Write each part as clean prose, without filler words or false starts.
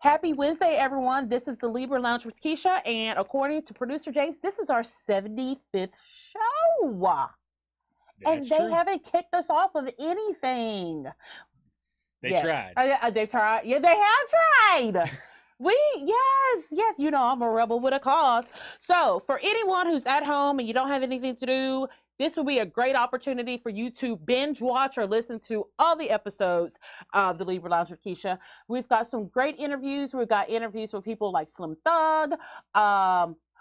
Happy Wednesday, everyone. This is the Libra Lounge with Keisha, and according to producer James, this is our 75th show. And they haven't kicked us off of anything. They tried. They've tried. Yeah, they have tried. Yes, you know, I'm a rebel with a cause. So for anyone who's at home and you don't have anything to do, this will be a great opportunity for you to binge watch or listen to all the episodes of the Libra Lounge with Keisha. We've got some great interviews. We've got interviews with people like Slim Thug.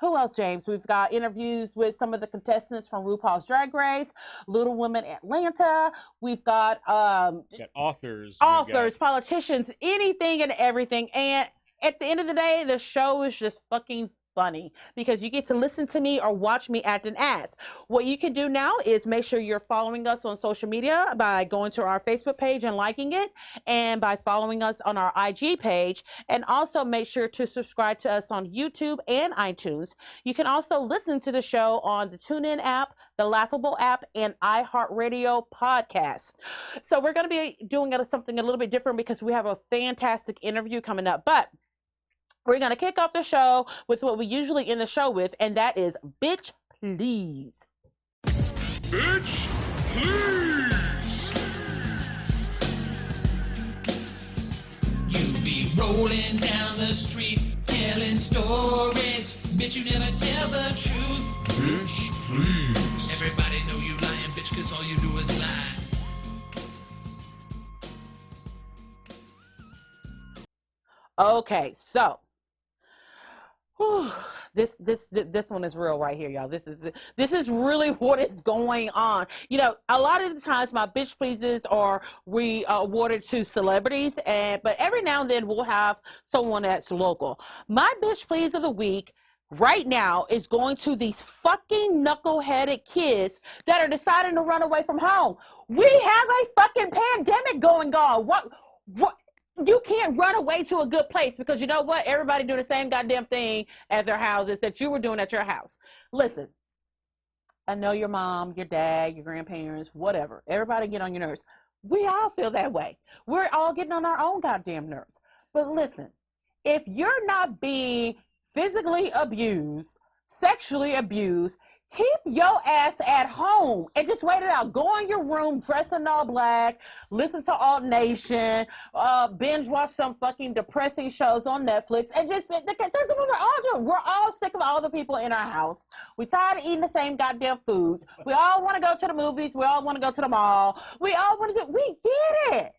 Who else, James? We've got interviews with some of the contestants from RuPaul's Drag Race, Little Women Atlanta. We've got authors, politicians, anything and everything. And at the end of the day, the show is just fucking funny because you get to listen to me or watch me act an ass. What you can do now is make sure you're following us on social media by going to our Facebook page and liking it, and by following us on our IG page, and also make sure to subscribe to us on YouTube and iTunes. You can also listen to the show on the TuneIn app, the Laughable app, and iHeartRadio podcast. So we're going to be doing something a little bit different because we have a fantastic interview coming up, but we're going to kick off the show with what we usually end the show with, and that is Bitch Please. Bitch Please. You be rolling down the street, telling stories. Bitch, you never tell the truth. Bitch Please. Everybody know you lying, bitch, cause all you do is lie. Okay, so this one is real right here, y'all. This is really what is going on. You know, a lot of the times my bitch pleases are awarded to celebrities, but every now and then we'll have someone that's local. My bitch please of the week right now is going to these fucking knuckleheaded kids that are deciding to run away from home. We have a fucking pandemic going on. What? You can't run away to a good place because you know what? Everybody doing the same goddamn thing at their houses that you were doing at your house. Listen, I know your mom, your dad, your grandparents, whatever. Everybody get on your nerves. We all feel that way. We're all getting on our own goddamn nerves. But listen, if you're not being physically abused, sexually abused, keep your ass at home and just wait it out. Go in your room, dress in all black, listen to Alt Nation, binge watch some fucking depressing shows on Netflix, and just, that's what we're all doing. We're all sick of all the people in our house. We're tired of eating the same goddamn foods. We all want to go to the movies. We all want to go to the mall. We get it.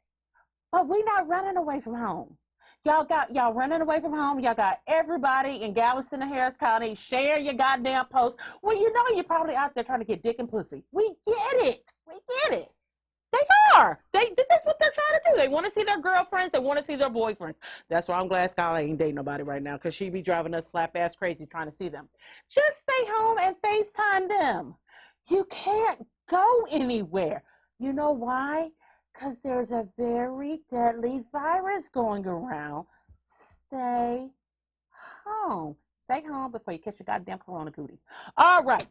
But we're not running away from home. Y'all running away from home. Y'all got everybody in Galveston and Harris County sharing your goddamn posts. Well, you know you're probably out there trying to get dick and pussy. We get it. They are. That's what they're trying to do. They want to see their girlfriends. They want to see their boyfriends. That's why I'm glad Skylar ain't dating nobody right now, because she be driving us slap ass crazy trying to see them. Just stay home and FaceTime them. You can't go anywhere. You know why? Because there's a very deadly virus going around. Stay home. Stay home before you catch your goddamn corona cooties. All right.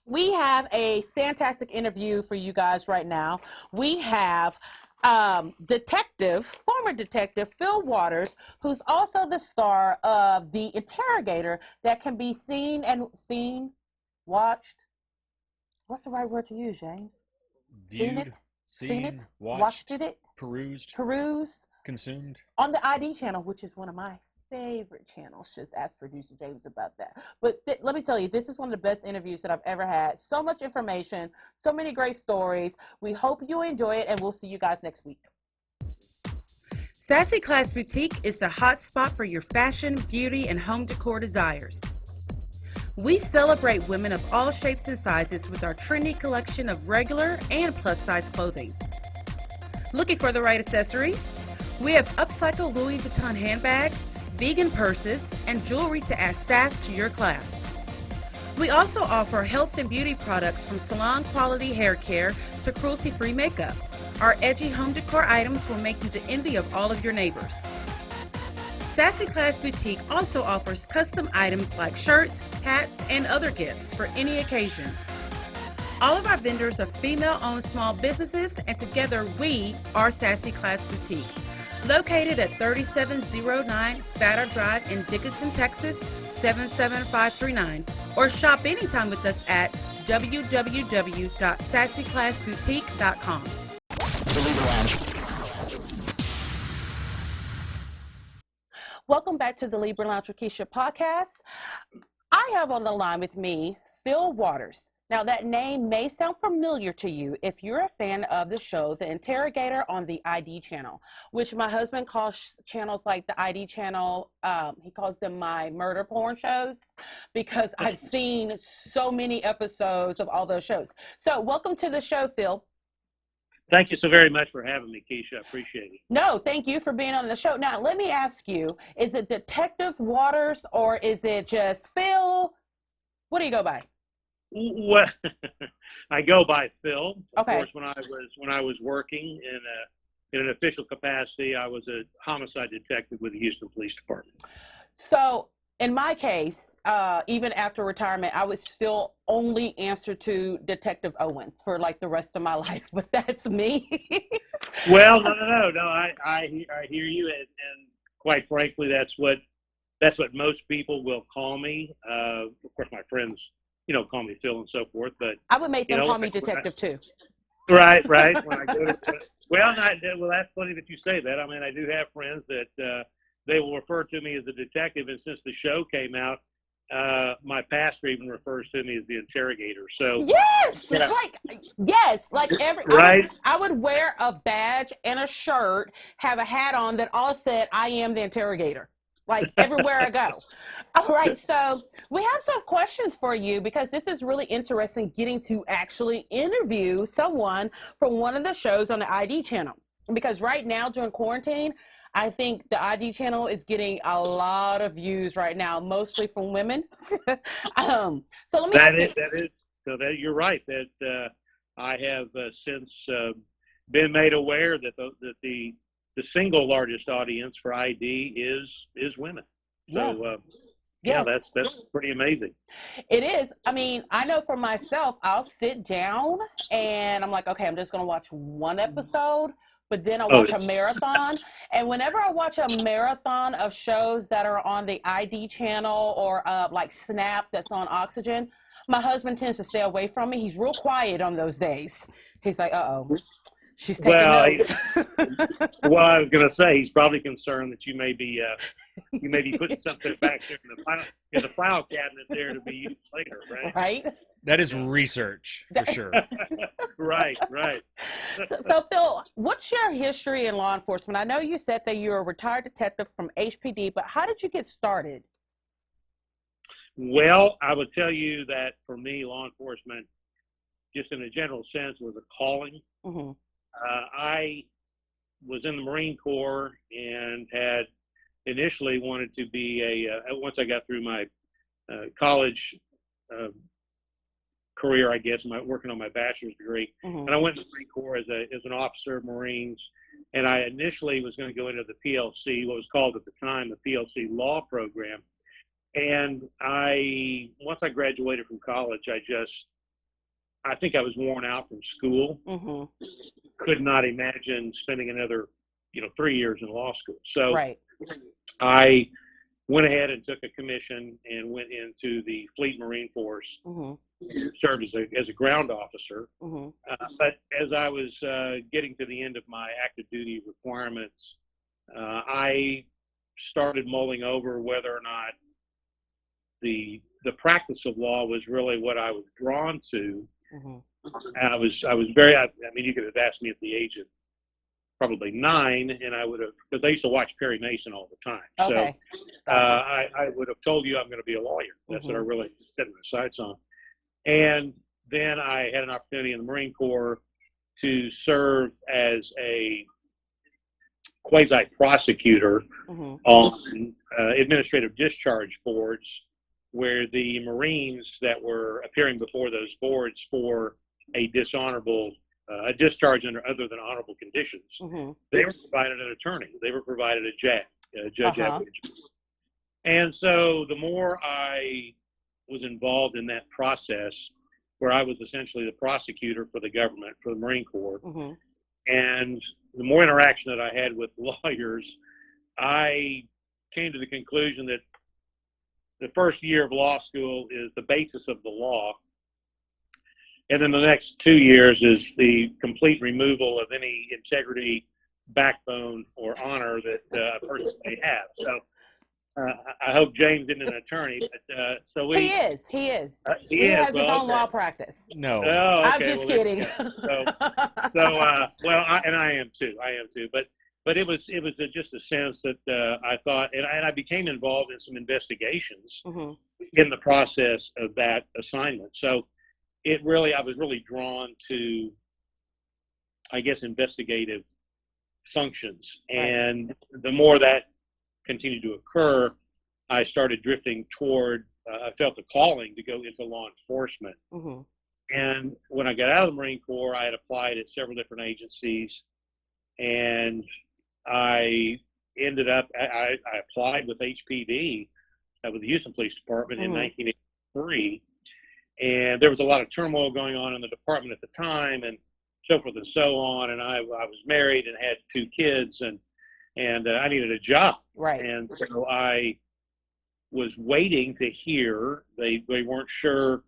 We have a fantastic interview for you guys right now. We have former detective Fil Waters, who's also the star of the Interrogator, that can be watched. What's the right word to use, James? Viewed. Seen it, watched it, perused, consumed. On the ID channel, which is one of my favorite channels. Just ask producer James about that. But let me tell you, this is one of the best interviews that I've ever had. So much information, so many great stories. We hope you enjoy it, and we'll see you guys next week. Sassy Class Boutique is the hot spot for your fashion, beauty, and home decor desires. We celebrate women of all shapes and sizes with our trendy collection of regular and plus-size clothing. Looking for the right accessories? We have upcycled Louis Vuitton handbags, vegan purses, and jewelry to add sass to your class. We also offer health and beauty products from salon-quality hair care to cruelty-free makeup. Our edgy home decor items will make you the envy of all of your neighbors. Sassy Class Boutique also offers custom items like shirts, hats, and other gifts for any occasion. All of our vendors are female-owned small businesses, and together we are Sassy Class Boutique. Located at 3709 Fatter Drive in Dickinson, Texas, 77539. Or shop anytime with us at www.sassyclassboutique.com. Welcome back to the Libra Lounge with Keisha podcast. I have on the line with me Fil Waters. Now, that name may sound familiar to you if you're a fan of the show, The Interrogator on the ID channel, which my husband calls channels like the ID channel. He calls them my murder porn shows because I've seen so many episodes of all those shows. So welcome to the show, Fil. Thank you so very much for having me, Keisha. I appreciate it. No, thank you for being on the show. Now, let me ask you, is it Detective Waters or is it just Fil? What do you go by? Well, I go by Fil. Of Okay. course, when I was working in an official capacity, I was a homicide detective with the Houston Police Department. So in my case, even after retirement, I would still only answer to Detective Owens for like the rest of my life, but that's me. Well, no. I hear you, and quite frankly, that's what most people will call me. Of course, my friends, call me Fil and so forth, but I would make them call me Detective too. Right. When I go to, well, that's funny that you say that. I mean, I do have friends that they will refer to me as a detective, and since the show came out, my pastor even refers to me as the Interrogator. So yes, like every right. I would wear a badge and a shirt, have a hat on that all said I am the Interrogator. Like everywhere I go. All right, so we have some questions for you because this is really interesting getting to actually interview someone from one of the shows on the ID channel. Because right now during quarantine, I think the ID channel is getting a lot of views right now, mostly from women. So let me ask you. That you're right. That I have since been made aware that the single largest audience for ID is women. So yes. that's pretty amazing. It is. I mean, I know for myself, I'll sit down and I'm like, okay, I'm just going to watch one episode, but then I'll watch a marathon. And whenever I watch a marathon of shows that are on the ID channel or like Snap that's on Oxygen, my husband tends to stay away from me. He's real quiet on those days. He's like, uh-oh. She's taking notes. Well, I was going to say he's probably concerned that you may be putting something back there in the file cabinet there to be used later, right? Right. That is research for sure. Right. So Fil, what's your history in law enforcement? I know you said that you're a retired detective from HPD, but how did you get started? Well, I would tell you that for me, law enforcement, just in a general sense, was a calling. Mm-hmm. I was in the Marine Corps and had initially wanted to be once I got through my college career, I guess, working on my bachelor's degree, Mm-hmm. and I went to the Marine Corps as an officer of Marines, and I initially was going to go into the PLC, what was called at the time the PLC law program, and once I graduated from college, I think I was worn out from school. Mm-hmm. Could not imagine spending another, 3 years in law school. So Right. I went ahead and took a commission and went into the Fleet Marine Force, Mm-hmm. served as a ground officer. Mm-hmm. But as I was getting to the end of my active duty requirements, I started mulling over whether or not the practice of law was really what I was drawn to. Mm-hmm. I was very, I mean, you could have asked me at the age of probably 9, and I would have, because I used to watch Perry Mason all the time. Okay. So I would have told you I'm going to be a lawyer. That's what I really set my sights on. And then I had an opportunity in the Marine Corps to serve as a quasi-prosecutor on administrative discharge boards, where the Marines that were appearing before those boards for a dishonorable a discharge under other than honorable conditions, they were provided an attorney. They were provided a judge advocate. And so the more I was involved in that process, where I was essentially the prosecutor for the government, for the Marine Corps, and the more interaction that I had with lawyers, I came to the conclusion that the first year of law school is the basis of the law. And then the next 2 years is the complete removal of any integrity, backbone, or honor that a person may have. So I hope James isn't an attorney, but He is. He has his own law practice. No. Oh, okay. I'm just kidding. Well, I am too. But it was just a sense that I thought, and I became involved in some investigations in the process of that assignment. So I was really drawn to, I guess, investigative functions. And the more that continued to occur, I started drifting toward, I felt the calling to go into law enforcement. And when I got out of the Marine Corps, I had applied at several different agencies, and I ended up, I applied with HPD, with the Houston Police Department in 1983. And there was a lot of turmoil going on in the department at the time, and so forth and so on. And I was married and had 2 kids, and I needed a job. Right. And so I was waiting to hear. They weren't sure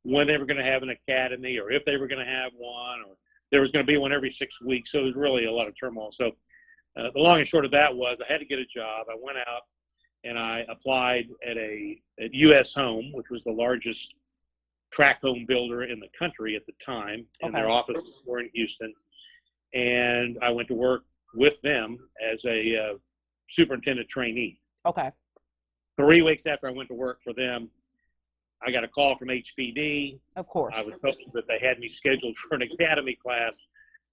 when they were going to have an academy, or if they were going to have one, or there was going to be one every 6 weeks. So it was really a lot of turmoil. So the long and short of that was I had to get a job. I went out and I applied at U.S. Home, which was the largest tract home builder in the country at the time, and their offices were in Houston. And I went to work with them as a superintendent trainee. Okay. 3 weeks after I went to work for them, I got a call from HPD. Of course. I was told that they had me scheduled for an academy class,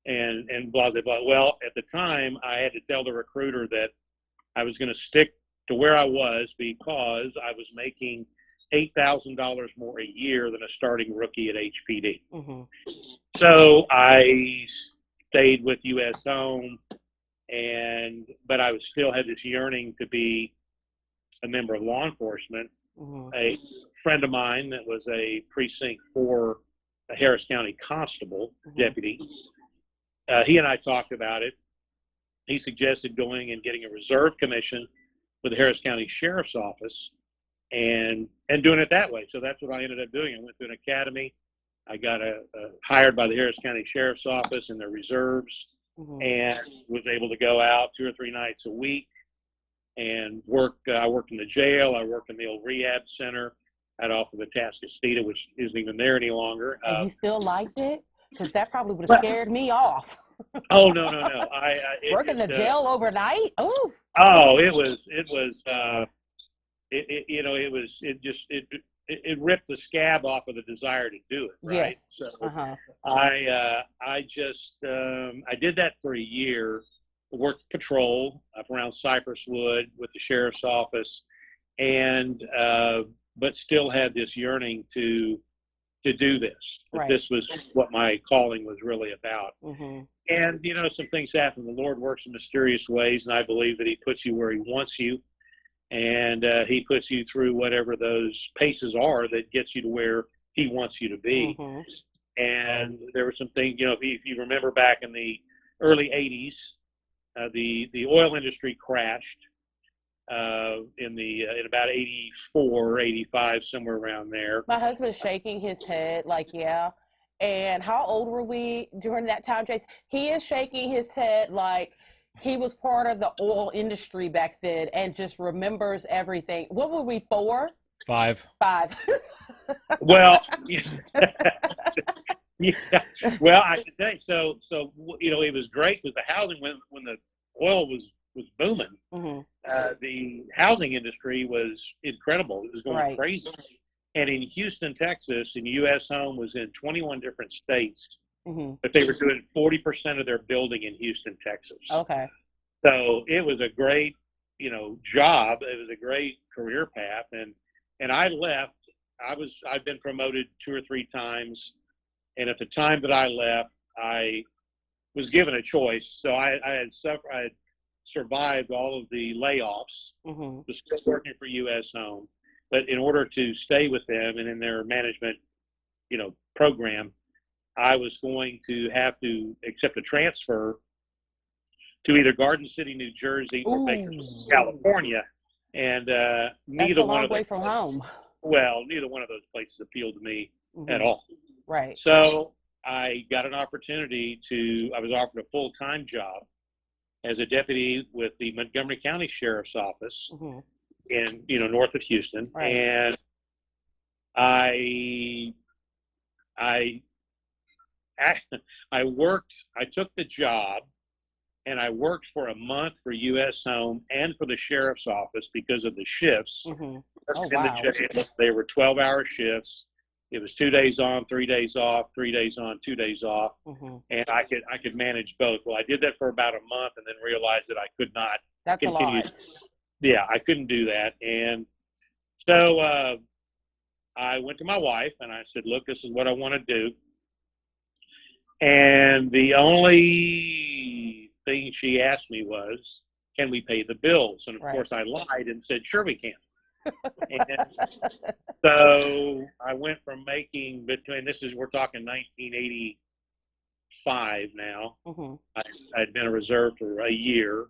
and blah, blah, blah. Well, at the time, I had to tell the recruiter that I was going to stick to where I was because I was making $8,000 more a year than a starting rookie at HPD. So I stayed with U.S. Home, but I still had this yearning to be a member of law enforcement. A friend of mine that was a precinct 4 Harris County constable deputy, he and I talked about it. He suggested going and getting a reserve commission with the Harris County Sheriff's Office and doing it that way. So that's what I ended up doing. I went to an academy. I got hired by the Harris County Sheriff's Office in their reserves, and was able to go out 2 or 3 nights a week and work. I worked in the jail. I worked in the old rehab center out off of the Atascocita, which isn't even there any longer. And you still liked it? Because that probably would have scared me off. Oh, no. Working the jail overnight? Oh, it ripped the scab off of the desire to do it, right? Yes. So I did that for a year. Worked patrol up around Cypress Wood with the sheriff's office, and but still had this yearning to do this. Right. This was what my calling was really about. And some things happen. The Lord works in mysterious ways, and I believe that He puts you where He wants you, and He puts you through whatever those paces are that gets you to where He wants you to be. And there were some things, if you remember back in the early 80s, the oil industry crashed in about 84, 85, somewhere around there. My husband's shaking his head like, yeah. And how old were we during that time, Jason? He is shaking his head like he was part of the oil industry back then and just remembers everything. What were we, 4? 5. 5. Well, yeah. Well, I should say so. It was great because the housing when the oil was booming, the housing industry was incredible. It was going crazy. And in Houston, Texas, and U.S. Home was in 21 different states, but they were doing 40% of their building in Houston, Texas. Okay. So it was a great, job. It was a great career path, and I left. I've been promoted 2 or 3 times. And at the time that I left, I was given a choice. So I had survived all of the layoffs, was still working for U.S. Home. But in order to stay with them and in their management, program, I was going to have to accept a transfer to either Garden City, New Jersey, or Bakersfield, California, and neither one of way those from home. Well, neither one of those places appealed to me at all. Right. So I got an opportunity I was offered a full-time job as a deputy with the Montgomery County Sheriff's Office in, north of Houston. Right. And I took the job, and I worked for a month for U.S. Home and for the Sheriff's Office because of the shifts. They were 12-hour shifts. It was 2 days on, 3 days off, 3 days on, 2 days off, and I could manage both. Well, I did that for about a month, and then realized that I could not continue. That's a lot. Yeah, I couldn't do that, and so I went to my wife and I said, "Look, this is what I want to do." And the only thing she asked me was, "Can we pay the bills?" And of course, I lied and said, "Sure, we can." And so I went from making we're talking 1985 now. I'd been a reserve for a year.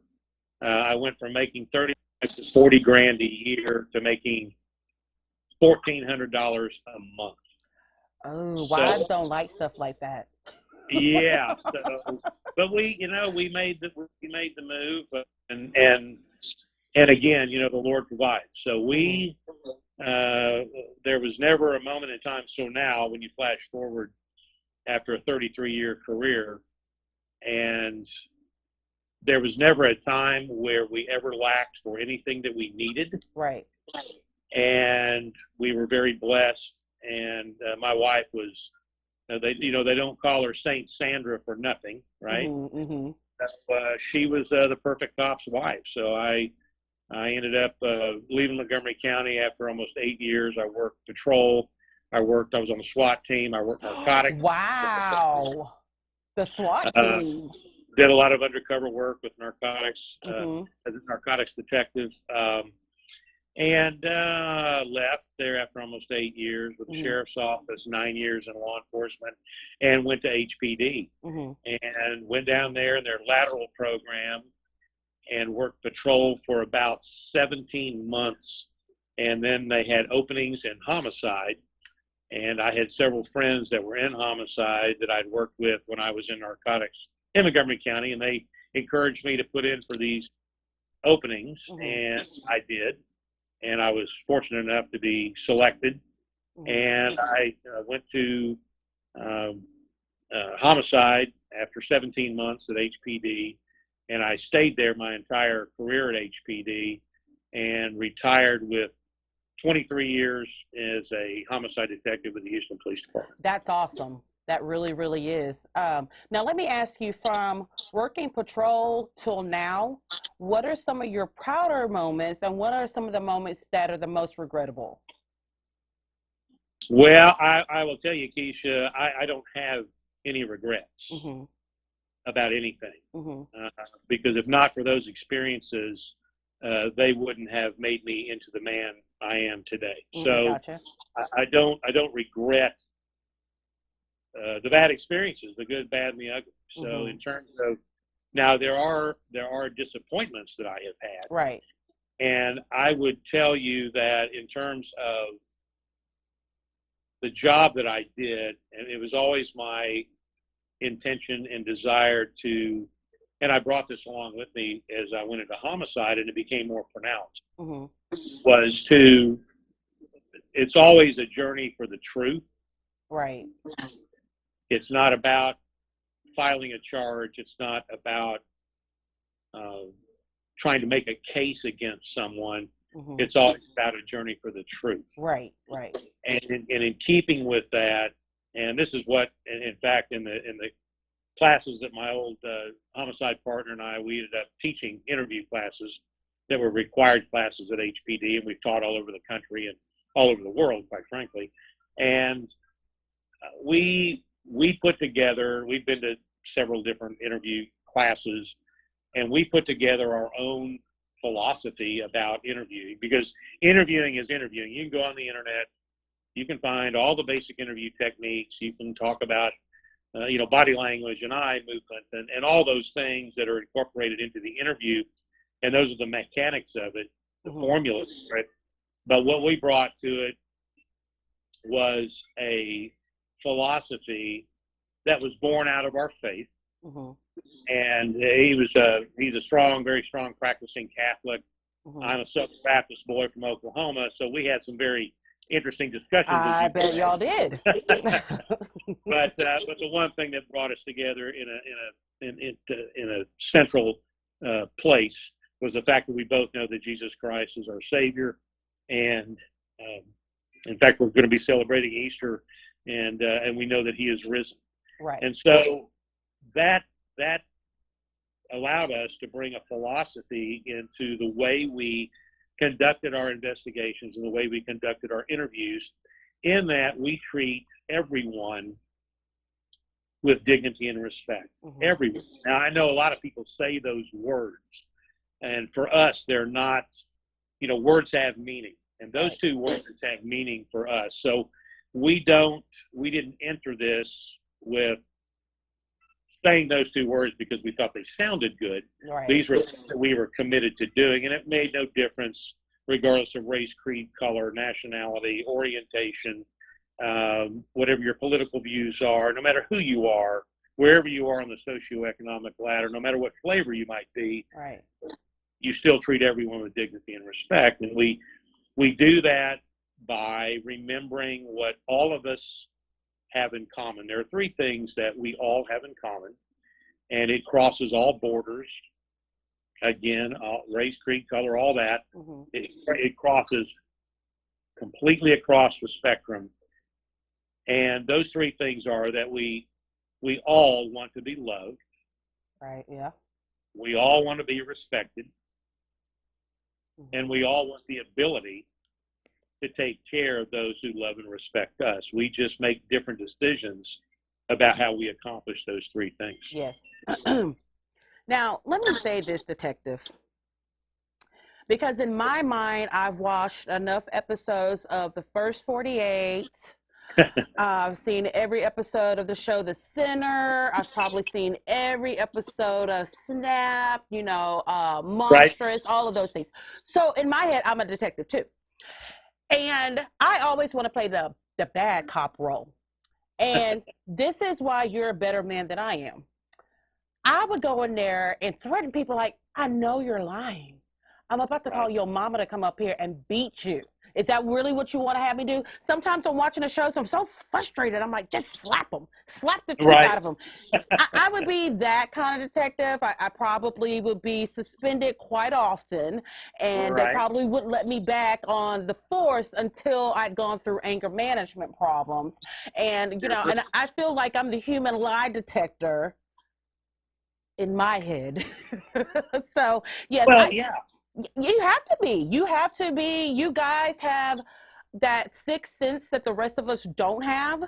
I went from making 30 to 40 grand a year to making $1,400 a month. Oh, wives don't like stuff like that. Yeah. So, but we made the move, and again, the Lord provides. So there was never a moment in time. So now, when you flash forward after a 33-year career, and there was never a time where we ever lacked for anything that we needed. Right. And we were very blessed. And my wife was, they don't call her Saint Sandra for nothing, right? She was the perfect cop's wife. So I ended up leaving Montgomery County after almost 8 years. I worked patrol. I was on the SWAT team. I worked narcotics. Wow. The SWAT team. Did a lot of undercover work with narcotics, as a narcotics detective, and left there after almost 8 years with the Sheriff's Office, 9 years in law enforcement, and went to HPD and went down there in their lateral program and worked patrol for about 17 months. And then they had openings in homicide. And I had several friends that were in homicide that I'd worked with when I was in narcotics in Montgomery County, and they encouraged me to put in for these openings, and I did, and I was fortunate enough to be selected, and I went to homicide after 17 months at HPD, and I stayed there my entire career at HPD, and retired with 23 years as a homicide detective with the Houston Police Department. That's awesome. That really, really is. Now, let me ask you, from working patrol till now, what are some of your prouder moments, and what are some of the moments that are the most regrettable? Well, I will tell you, Keisha, I don't have any regrets about anything, because if not for those experiences, they wouldn't have made me into the man I am today. So Gotcha. I don't regret the bad experiences, the good, bad, and the ugly. So in terms of, now there are disappointments that I have had. Right. And I would tell you that in terms of the job that I did, and it was always my intention and desire to, and I brought this along with me as I went into homicide, and it became more pronounced, was to, it's always a journey for the truth. Right. It's not about filing a charge. It's not about trying to make a case against someone. It's always about a journey for the truth. Right, right. And in keeping with that, and this is what, in fact, in the classes that my old homicide partner and I, we ended up teaching interview classes that were required classes at HPD, and we've taught all over the country and all over the world, quite frankly. And we put together, we've been to several different interview classes, and we put together our own philosophy about interviewing, because interviewing is interviewing. You can go on the internet, you can find all the basic interview techniques, you can talk about body language and eye movement and all those things that are incorporated into the interview. And those are the mechanics of it, the formulas, right? But what we brought to it was a philosophy that was born out of our faith. And he's a strong, very strong practicing Catholic. I'm a Southern Baptist boy from Oklahoma, so we had some very interesting discussions. I bet y'all did. But the one thing that brought us together in a central place was the fact that we both know that Jesus Christ is our Savior, and in fact, we're going to be celebrating Easter, and we know that He is risen. Right. And so that allowed us to bring a philosophy into the way we conducted our investigations and the way we conducted our interviews, in that we treat everyone with dignity and respect. Everyone. Now, I know a lot of people say those words, and for us, they're not, words have meaning, and those two words have meaning for us. So we didn't enter this with saying those two words because we thought they sounded good. Right. These were things that we were committed to doing, and it made no difference regardless of race, creed, color, nationality, orientation, whatever your political views are, no matter who you are, wherever you are on the socioeconomic ladder, no matter what flavor you might be, right, you still treat everyone with dignity and respect. And we do that by remembering what all of us have in common. There are three things that we all have in common, and it crosses all borders. Again, race, creed, color, all that. It crosses completely across the spectrum. And those three things are that we all want to be loved. Right, yeah. We all want to be respected. And we all want the ability to take care of those who love and respect us. We just make different decisions about how we accomplish those three things. Yes. Now, let me say this, Detective, because in my mind, I've watched enough episodes of the first 48. I've seen every episode of the show The Sinner. I've probably seen every episode of Snap, Monstrous, right, all of those things. So in my head, I'm a detective too. And I always want to play the bad cop role. And this is why you're a better man than I am. I would go in there and threaten people like, I know you're lying. I'm about to call your mama to come up here and beat you. Is that really what you want to have me do? Sometimes I'm watching the shows, I'm so frustrated. I'm like, just slap them. Slap the truth out of them. I would be that kind of detective. I probably would be suspended quite often, and they probably wouldn't let me back on the force until I'd gone through anger management problems. And, and I feel like I'm the human lie detector in my head. So, yes. Well, yeah. You have to be. You have to be. You guys have that sixth sense that the rest of us don't have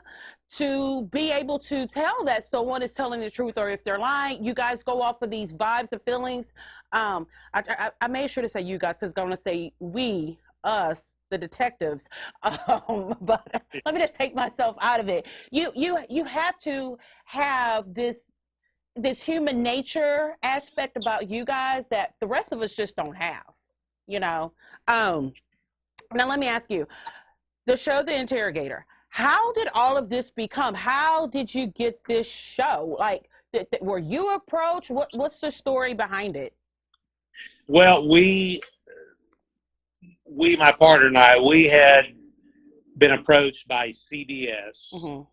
to be able to tell that someone is telling the truth or if they're lying. You guys go off of these vibes and feelings. I made sure to say you guys, because I'm going to say we, us, the detectives. But let me just take myself out of it. You have to have this human nature aspect about you guys that the rest of us just don't have, Now, let me ask you, the show, The Interrogator, how did all of this become? How did you get this show? Like, were you approached? What's the story behind it? Well, we, my partner and I, we had been approached by CBS.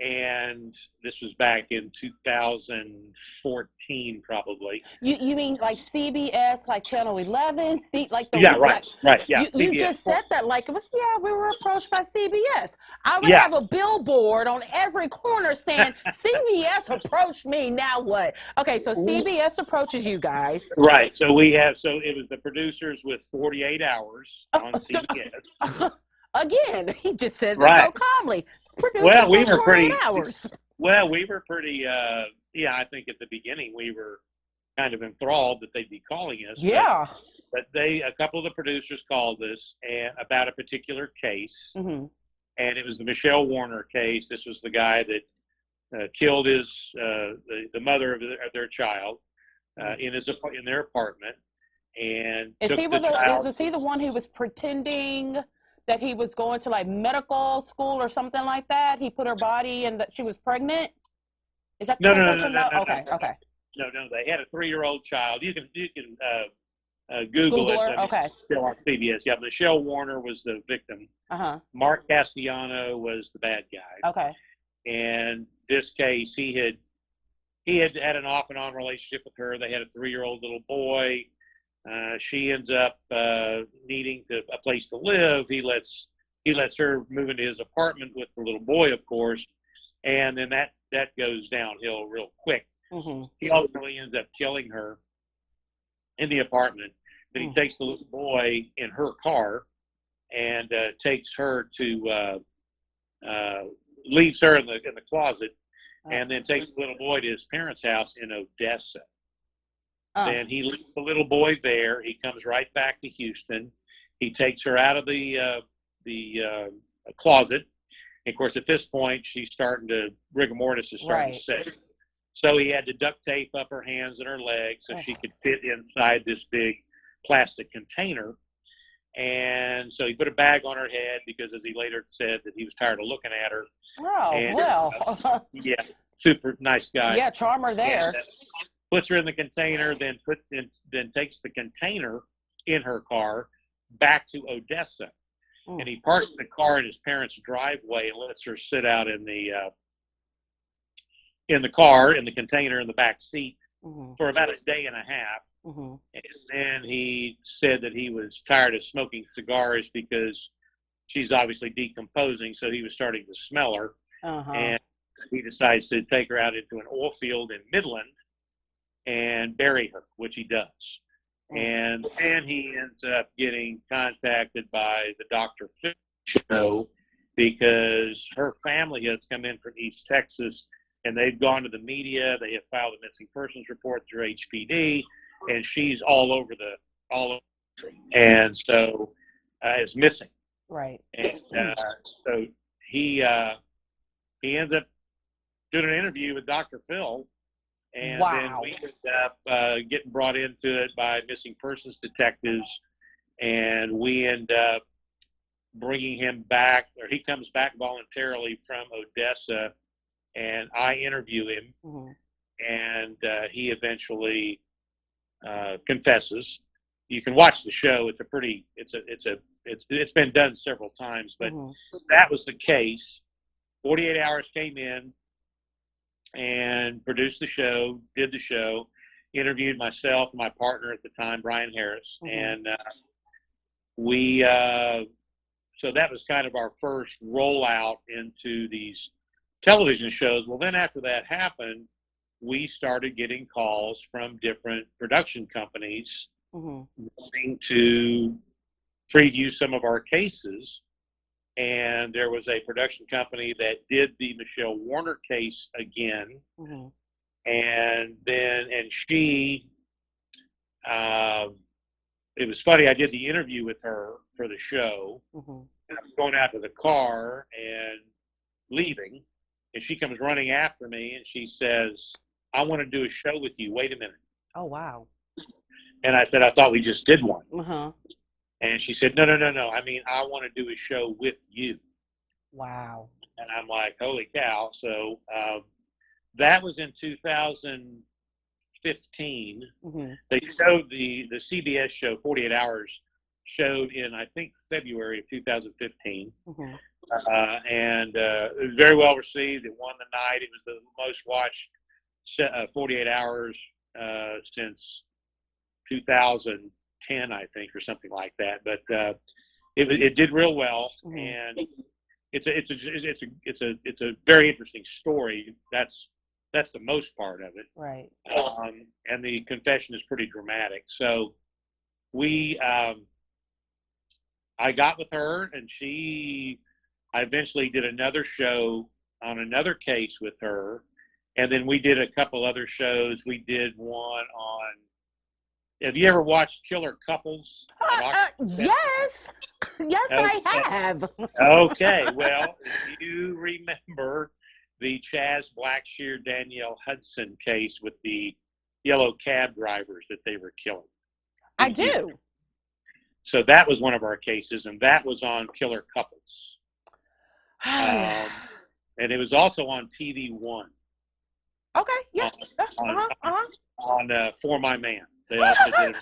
And this was back in 2014, probably. You mean like CBS, like Channel 11? Like the, yeah, right. Yeah, you just said that like it was. Yeah, we were approached by CBS. I would have a billboard on every corner saying CBS approached me. Now what? Okay, so CBS approaches you guys. Right. So it was the producers with 48 hours on CBS. Again, he just says it so calmly. Well, we were pretty. Hours. Well, we were pretty. I think at the beginning we were kind of enthralled that they'd be calling us. Yeah. But a couple of the producers called us about a particular case, and it was the Michelle Warner case. This was the guy that killed the mother of their child in their apartment, and Is took he the child. was he the one who was pretending that he was going to like medical school or something like that? He put her body and that she was pregnant. Is that the No, same no, person? no, no, no, Okay, no, okay. no, no. They had a 3-year-old child. You can Google it. her. Okay. Still on CBS. Yeah, Michelle Warner was the victim. Mark Castellano was the bad guy. Okay. And this case, he had an off and on relationship with her. They had a 3-year-old little boy. She ends up needing a place to live. He lets her move into his apartment with the little boy, of course, and then that goes downhill real quick. He ultimately ends up killing her in the apartment. Then he takes the little boy in her car and takes her to leaves her in the closet, and then takes the little boy to his parents' house in Odessa. Then he leaves the little boy there. He comes right back to Houston. He takes her out of the closet. And of course, at this point, she's starting to rigor mortis is starting to set. So he had to duct tape up her hands and her legs so she could fit inside this big plastic container. And so he put a bag on her head because, as he later said, that he was tired of looking at her. Oh, and, well. Yeah, super nice guy. Yeah, charmer there. And, puts her in the container, then takes the container in her car back to Odessa. And he parks the car in his parents' driveway and lets her sit out in the car, in the container in the back seat for about a day and a half. And then he said that he was tired of smoking cigars because she's obviously decomposing, so he was starting to smell her. And he decides to take her out into an oil field in Midland and bury her, which he does. And then he ends up getting contacted by the Dr. Phil show because her family has come in from East Texas, and they've gone to the media. They have filed a missing persons report through HPD, and she's all over the country. And so is missing. Right. And so he ends up doing an interview with Dr. Phil. And then we end up getting brought into it by missing persons detectives, and we end up bringing him back, or he comes back voluntarily from Odessa, and I interview him, and he eventually confesses. You can watch the show. It's been done several times, but that was the case. 48 Hours came in and produced the show, did the show, interviewed myself and my partner at the time, Brian Harris. And so that was kind of our first rollout into these television shows. Well, then after that happened, we started getting calls from different production companies wanting to preview some of our cases. And there was a production company that did the Michelle Warner case again. And she, it was funny, I did the interview with her for the show. And I was going out to the car and leaving. And she comes running after me and she says, "I want to do a show with you. Wait a minute." Oh, wow. And I said, "I thought we just did one." And she said, no. I mean, I want to do a show with you. Wow. And I'm like, holy cow. So that was in 2015. They showed the CBS show, 48 Hours, showed in, I think, February of 2015. And it was very well received. It won the night. It was the most watched 48 Hours since 2010, I think, or something like that. But it did real well, and it's a very interesting story. That's the most part of it. Right. And the confession is pretty dramatic. So I got with her, and I eventually did another show on another case with her, and then we did a couple other shows. We did one on. Have you ever watched Killer Couples? Yes. Yes, okay. I have. Okay. Well, if you remember the Chaz Blackshear Danielle Hudson case with the yellow cab drivers that they were killing. I do. So that was one of our cases, and that was on Killer Couples. And it was also on TV One. Okay, yeah. On For My Man. They also did.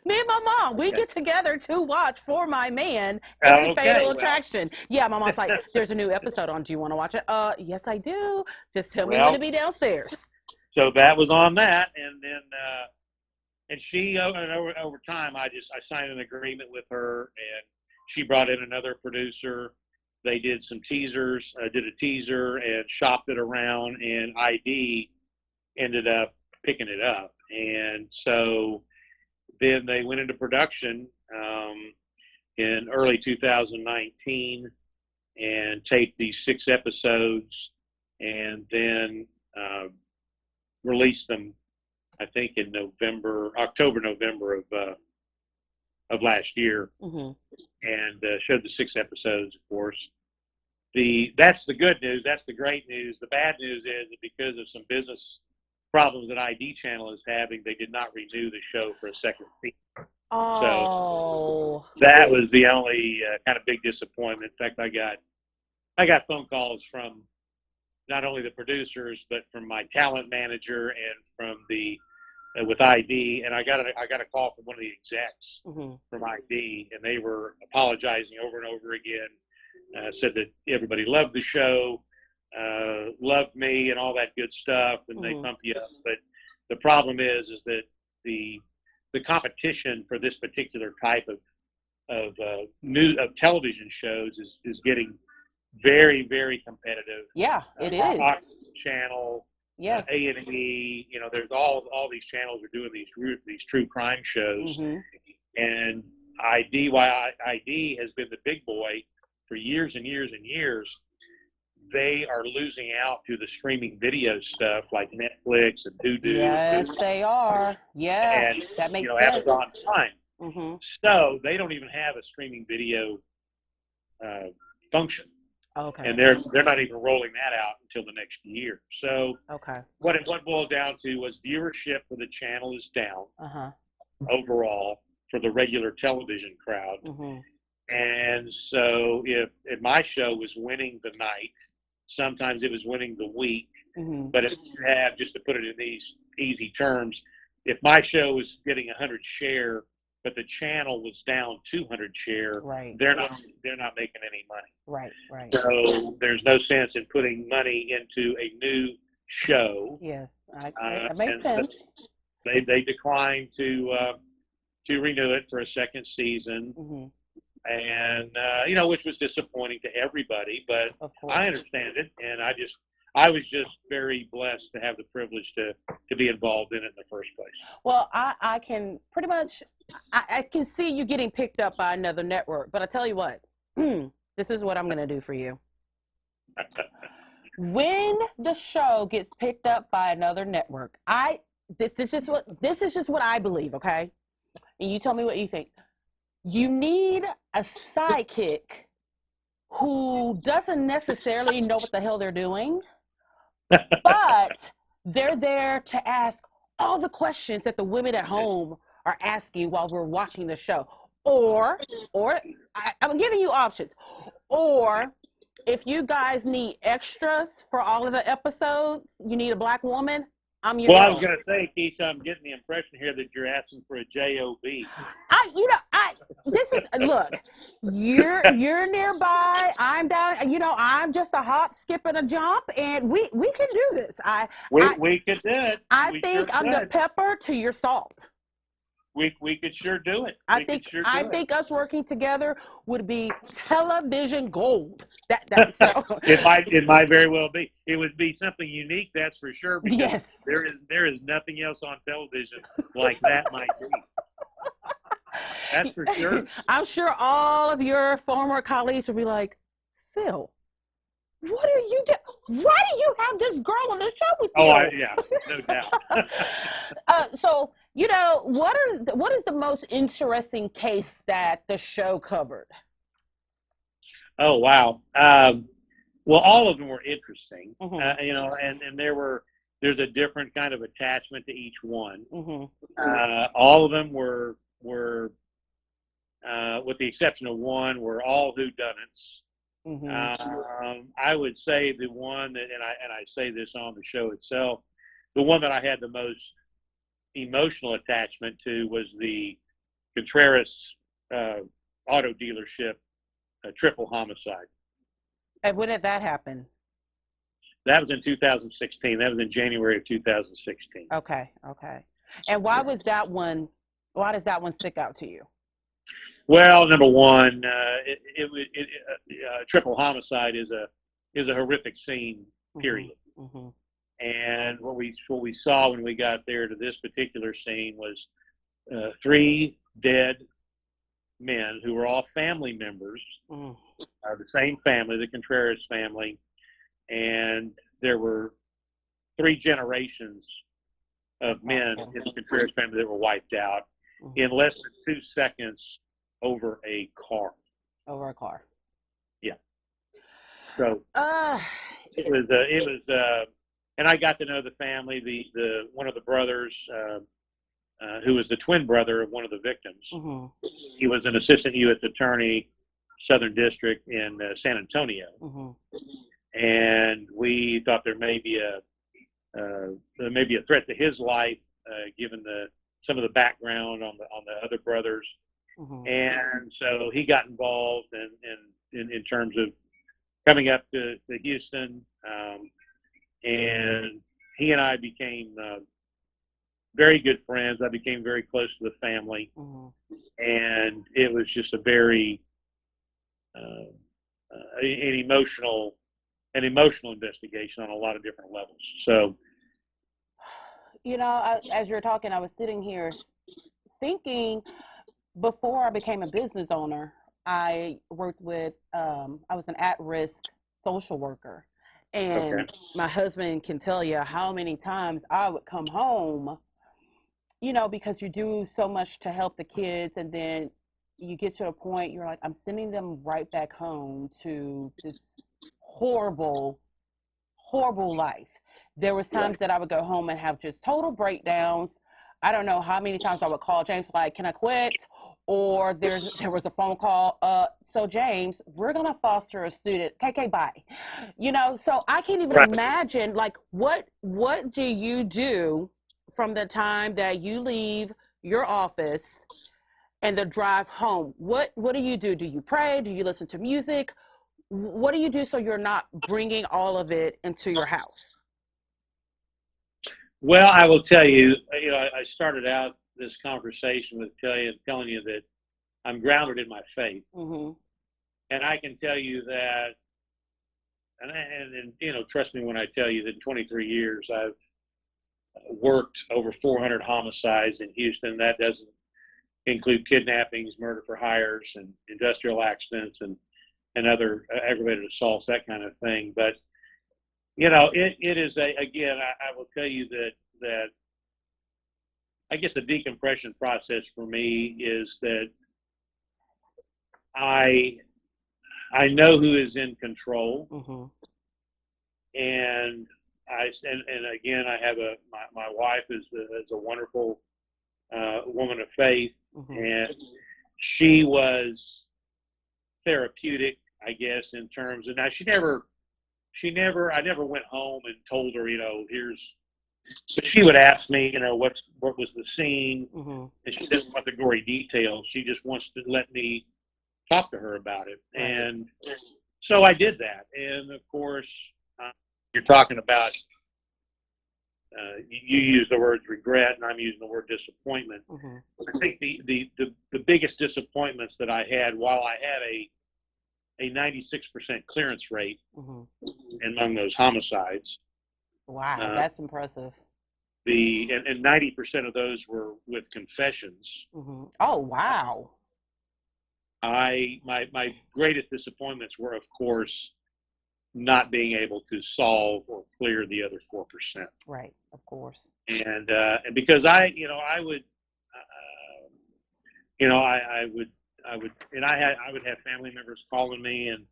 Me and my mom, we get together to watch For My Man and Fatal Attraction. Yeah, my mom's like, there's a new episode on. Do you want to watch it? Yes, I do. Just tell me when to be downstairs. So that was on that, and then and she over time, I signed an agreement with her, and she brought in another producer. They did some teasers, did a teaser, and shopped it around, and ID ended up picking it up. And so then they went into production in early 2019 and taped these 6 episodes, and then released them, I think, in October, November of last year, and showed the 6 episodes, of course. That's the good news. That's the great news. The bad news is that because of some business problems that ID Channel is having, they did not renew the show for a second season. Oh. So that was the only kind of big disappointment. In fact, I got phone calls from not only the producers, but from my talent manager and from with ID, and I got a call from one of the execs from ID, and they were apologizing over and over again. Said that everybody loved the show, loved me, and all that good stuff, and they pump you up. But the problem is that the competition for this particular type of television shows is getting very, very competitive. Yeah, it is. Channel, yes, A&E. There's all these channels are doing these true crime shows, and ID has been the big boy for years and years and years. They are losing out to the streaming video stuff like Netflix and Vudu. Yes, they are. Yeah, and, that makes sense. Amazon Prime. So they don't even have a streaming video function. Okay. And they're not even rolling that out until the next year. So what it boiled down to was viewership for the channel is down overall for the regular television crowd. And so if my show was winning the night, sometimes it was winning the week. But if you have, just to put it in these easy terms, if my show was getting 100 share, but the channel was down 200 share, they're not making any money. Right. So there's no sense in putting money into a new show. Yes, that makes sense. They declined to renew it for a second season. And which was disappointing to everybody, but I understand it, and I was just very blessed to have the privilege to be involved in it in the first place. Well, I can pretty much I can see you getting picked up by another network, but I tell you what, this is what I'm going to do for you. When the show gets picked up by another network, this is just what I believe, okay? And you tell me what you think. You need a sidekick who doesn't necessarily know what the hell they're doing, but they're there to ask all the questions that the women at home are asking while we're watching the show. Or I'm giving you options. Or if you guys need extras for all of the episodes, you need a black woman, I'm your girl. I was going to say, Keisha, I'm getting the impression here that you're asking for a job. Look, you're nearby. I'm down. I'm just a hop, skip, and a jump, and we can do this. We could do it. I think I'm the pepper to your salt. We could sure do it. I think us working together would be television gold. So. It might very well be. It would be something unique, that's for sure. Because yes. There is nothing else on television like that might be. That's for sure. I'm sure all of your former colleagues will be like, Phil, what are you doing? Why do you have this girl on the show with you? Yeah, no doubt. So, what is the most interesting case that the show covered? Oh, wow. Well, all of them were interesting, Mm-hmm. you know, and there's a different kind of attachment to each one. Mm-hmm. All of them were with the exception of one, were all whodunits. Mm-hmm. I would say the one that, and I say this on the show itself, the one that I had the most emotional attachment to was the Contreras auto dealership triple homicide. And when did that happen? That was in 2016. That was in January of 2016. Okay. And why was that one? Why does that one stick out to you? Well, number one, triple homicide is a horrific scene. Period. Mm-hmm. And what we saw when we got there to this particular scene was 3 dead men who were all family members of the same family, the Contreras family, and there were 3 generations of men in the Contreras family that were wiped out in less than 2 seconds over a car. Over a car. Yeah. So it was, and I got to know the family. The one of the brothers, who was the twin brother of one of the victims. Mm-hmm. He was an assistant U.S. attorney, Southern District in San Antonio, and we thought there may be a threat to his life, given some of the background on the other brothers. And so he got involved in terms of coming up to Houston, and he and I became very good friends. I became very close to the family, and it was just a very an emotional investigation on a lot of different levels. So, you know, as you're talking, I was sitting here thinking. Before I became a business owner, I worked with, I was an at-risk social worker. And my husband can tell you how many times I would come home, you know, because you do so much to help the kids. And then you get to a point, you're like, I'm sending them right back home to this horrible, horrible life. There was times that I would go home and have just total breakdowns. I don't know how many times I would call James like, can I quit? Or there was a phone call. So James, we're gonna foster a student. KK, bye. You know, so I can't even imagine like what do you do from the time that you leave your office and the drive home? What do you do? Do you pray? Do you listen to music? What do you do so you're not bringing all of it into your house? Well, I will tell you, you know, I started out this conversation with telling you that I'm grounded in my faith. And I can tell you that, and you know, trust me when I tell you that in 23 years, I've worked over 400 homicides in Houston. That doesn't include kidnappings, murder for hires, and industrial accidents, and other aggravated assaults, that kind of thing. But you know, it is again, I will tell you that I guess the decompression process for me is that I know who is in control, and again, I have my wife is a wonderful woman of faith, and she was therapeutic, I guess, in terms of, now I never went home and told her, you know, but she would ask me, you know, what was the scene, and she doesn't want the gory details. She just wants to let me talk to her about it. And so I did that. And of course, you're talking about, you use the words regret, and I'm using the word disappointment. I think the biggest disappointments that I had, while I had a 96% clearance rate among those homicides. Wow, that's impressive. And 90% of those were with confessions. Oh, wow. My greatest disappointments were, of course, not being able to solve or clear the other 4%. Right, of course. And because I would have family members calling me, and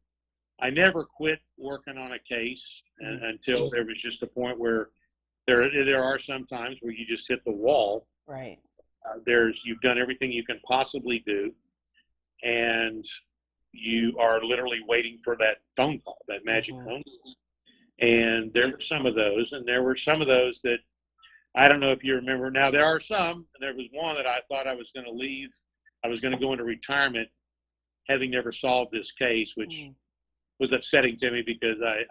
I never quit working on a case until there was just a point where there are some times where you just hit the wall. Right. You've done everything you can possibly do, and you are literally waiting for that phone call, that magic phone call. And there were some of those, and there were some of those that I don't know if you remember. Now, there are some, and there was one that I thought I was going to leave. I was going to go into retirement having never solved this case, which was upsetting to me because I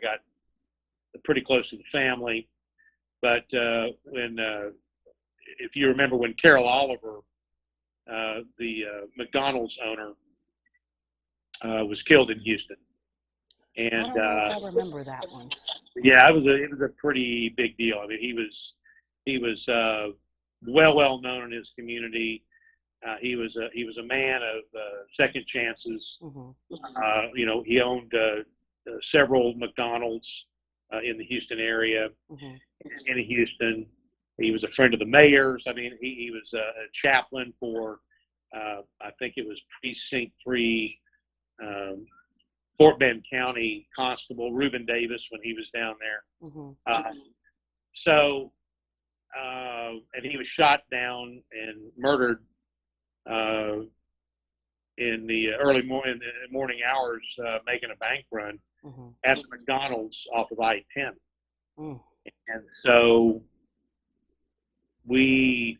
got pretty close to the family. But if you remember when Carol Oliver, the McDonald's owner, was killed in Houston. And I don't know if I remember that one. Yeah, it was a pretty big deal. I mean, he was well known in his community. He was a man of second chances. You know, he owned several McDonald's in the Houston area. In Houston, he was a friend of the mayor's. I mean, he was a chaplain for I think it was Precinct 3. Fort Bend County Constable Reuben Davis when he was down there. And he was shot down and murdered in the morning hours, making a bank run at the McDonald's off of I-10. And so we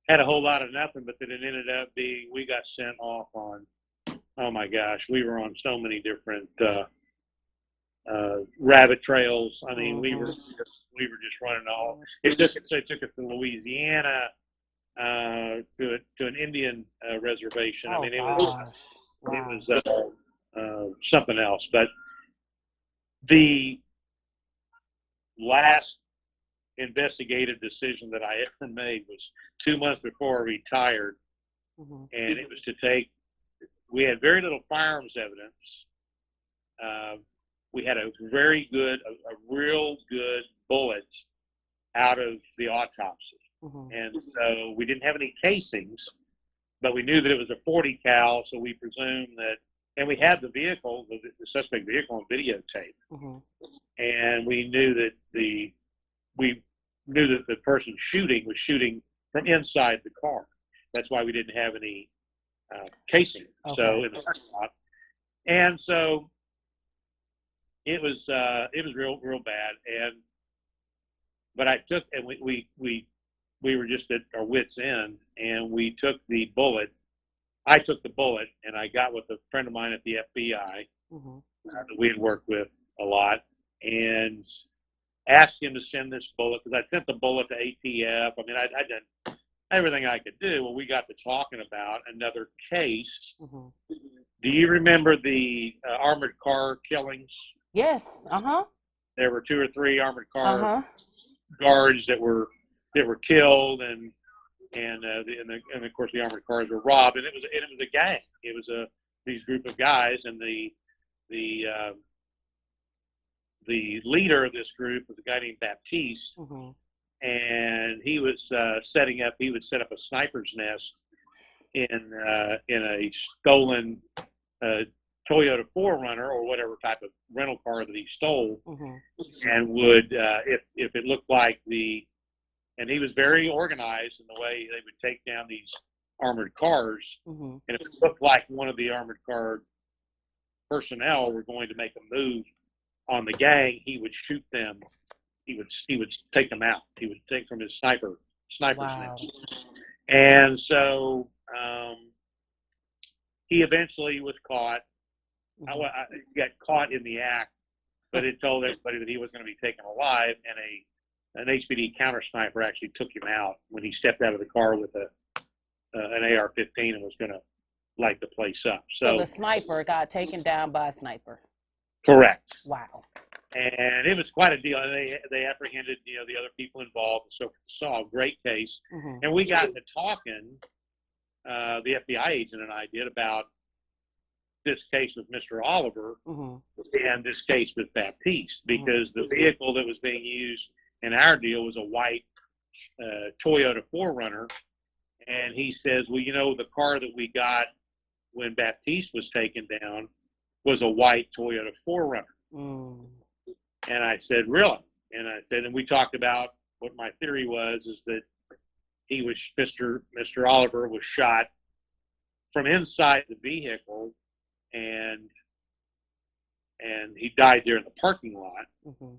had a whole lot of nothing, but then it ended up being we got sent off on. Oh my gosh, we were on so many different rabbit trails. I mean, we were just running all. It took us to Louisiana, to an Indian reservation. I mean, it was something else. But the last investigative decision that I ever made was 2 months before I retired, and it was to take. We had very little firearms evidence. We had a real good bullet out of the autopsy. And so we didn't have any casings, but we knew that it was a 40 cal, so we presumed that, and we had the vehicle, the suspect vehicle on videotape. And we knew that the person shooting was shooting from inside the car. That's why we didn't have any casing. So in the parking lot, and so it was real bad. But I took, and we were just at our wits' end, and we took the bullet. I took the bullet, and I got with a friend of mine at the FBI that we had worked with a lot, and asked him to send this bullet because I'd sent the bullet to ATF. I mean, I'd done everything I could do. Well, we got to talking about another case. Do you remember the armored car killings? Yes. There were 2 or 3 armored car guards that were killed, and of course the armored cars were robbed, and it was a gang. It was these group of guys, and the leader of this group was a guy named Baptiste. And he was he would set up a sniper's nest in a stolen Toyota 4Runner or whatever type of rental car that he stole, and would if it looked like and he was very organized in the way they would take down these armored cars, and if it looked like one of the armored car personnel were going to make a move on the gang, he would shoot them. He would take them out. He would take from his sniper's nest. And so he eventually was caught. I got caught in the act, but it told everybody that he was going to be taken alive, and an HPD counter sniper actually took him out when he stepped out of the car with an AR-15 and was going to light the place up. So the sniper got taken down by a sniper. Correct. Wow. And it was quite a deal. They apprehended, the other people involved. So saw a great case. And we got to talking, the FBI agent and I did, about this case with Mr. Oliver and this case with Baptiste, because the vehicle that was being used in our deal was a white Toyota 4Runner. And he says, well, the car that we got when Baptiste was taken down was a white Toyota 4Runner. Mm. And I said, really? And I said, and we talked about what my theory was, is that he was, Mr. Oliver was shot from inside the vehicle, and he died there in the parking lot. Mm-hmm.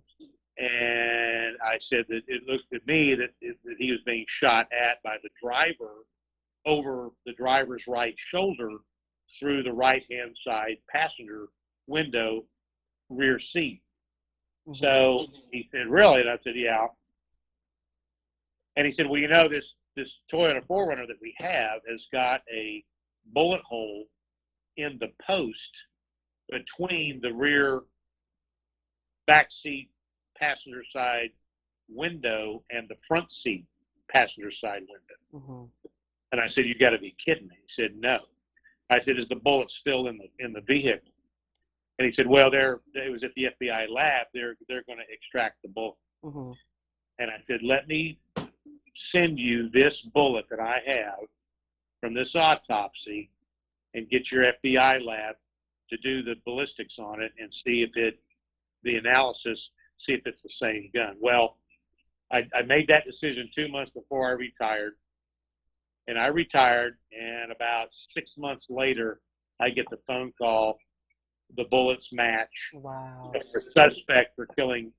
And I said that it looked to me that he was being shot at by the driver over the driver's right shoulder through the right-hand side passenger window rear seat. Mm-hmm. So he said, really? And I said, yeah. And he said, well, you know, this Toyota 4Runner that we have has got a bullet hole in the post between the rear back seat passenger side window and the front seat passenger side window. Mm-hmm. And I said, you got to be kidding me. He said, no. I said, is the bullet still in the vehicle? And he said, well, it was at the FBI lab. They're going to extract the bullet. Mm-hmm. And I said, let me send you this bullet that I have from this autopsy and get your FBI lab to do the ballistics on it and see if the analysis, see if it's the same gun. Well, I made that decision 2 months before I retired. And I retired, and about 6 months later, I get the phone call. The bullets match. Wow. The suspect for killing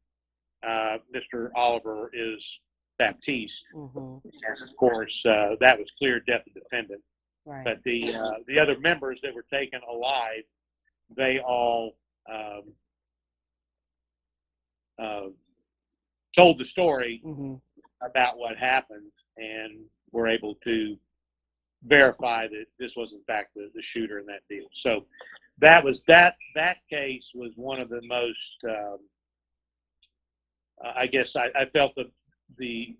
Mr. Oliver is Baptiste. Mm-hmm. And of course, that was clear death of defendant. Right. But the other members that were taken alive, they all told the story about what happened and were able to verify that this was in fact the shooter in that deal. So that case was one of the most I guess I felt the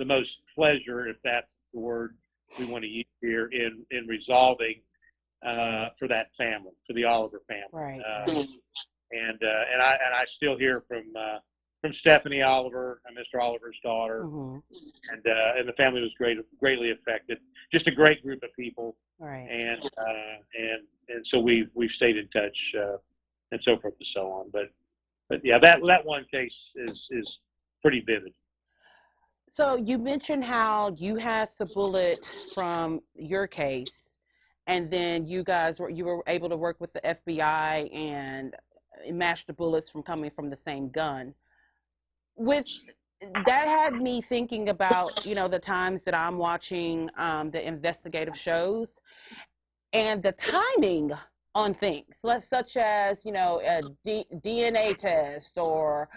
most pleasure, if that's the word we want to use here, in resolving for that family, for the Oliver family. Right. And I still hear from Stephanie Oliver, Mr. Oliver's daughter, and the family was greatly affected. Just a great group of people, right? And so we've stayed in touch and so forth and so on. But yeah, that one case is pretty vivid. So you mentioned how you had the bullet from your case, and then you were able to work with the FBI and match the bullets from coming from the same gun. That had me thinking about, the times that I'm watching the investigative shows and the timing on things, such as, a DNA test or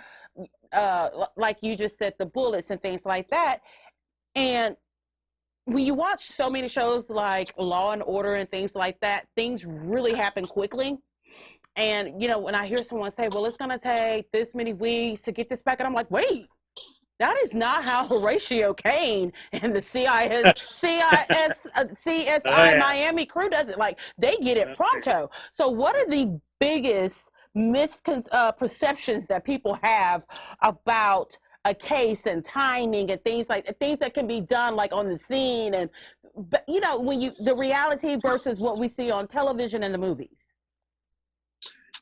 like you just said, the bullets and things like that. And when you watch so many shows like Law and Order and things like that, things really happen quickly. And, when I hear someone say, well, it's going to take this many weeks to get this back, and I'm like, wait, that is not how Horatio Kane and the CSI Miami crew does it. Like, they get it pronto. So what are the biggest misperceptions that people have about a case and timing and things that can be done like on the scene, and when the reality versus what we see on television and the movies?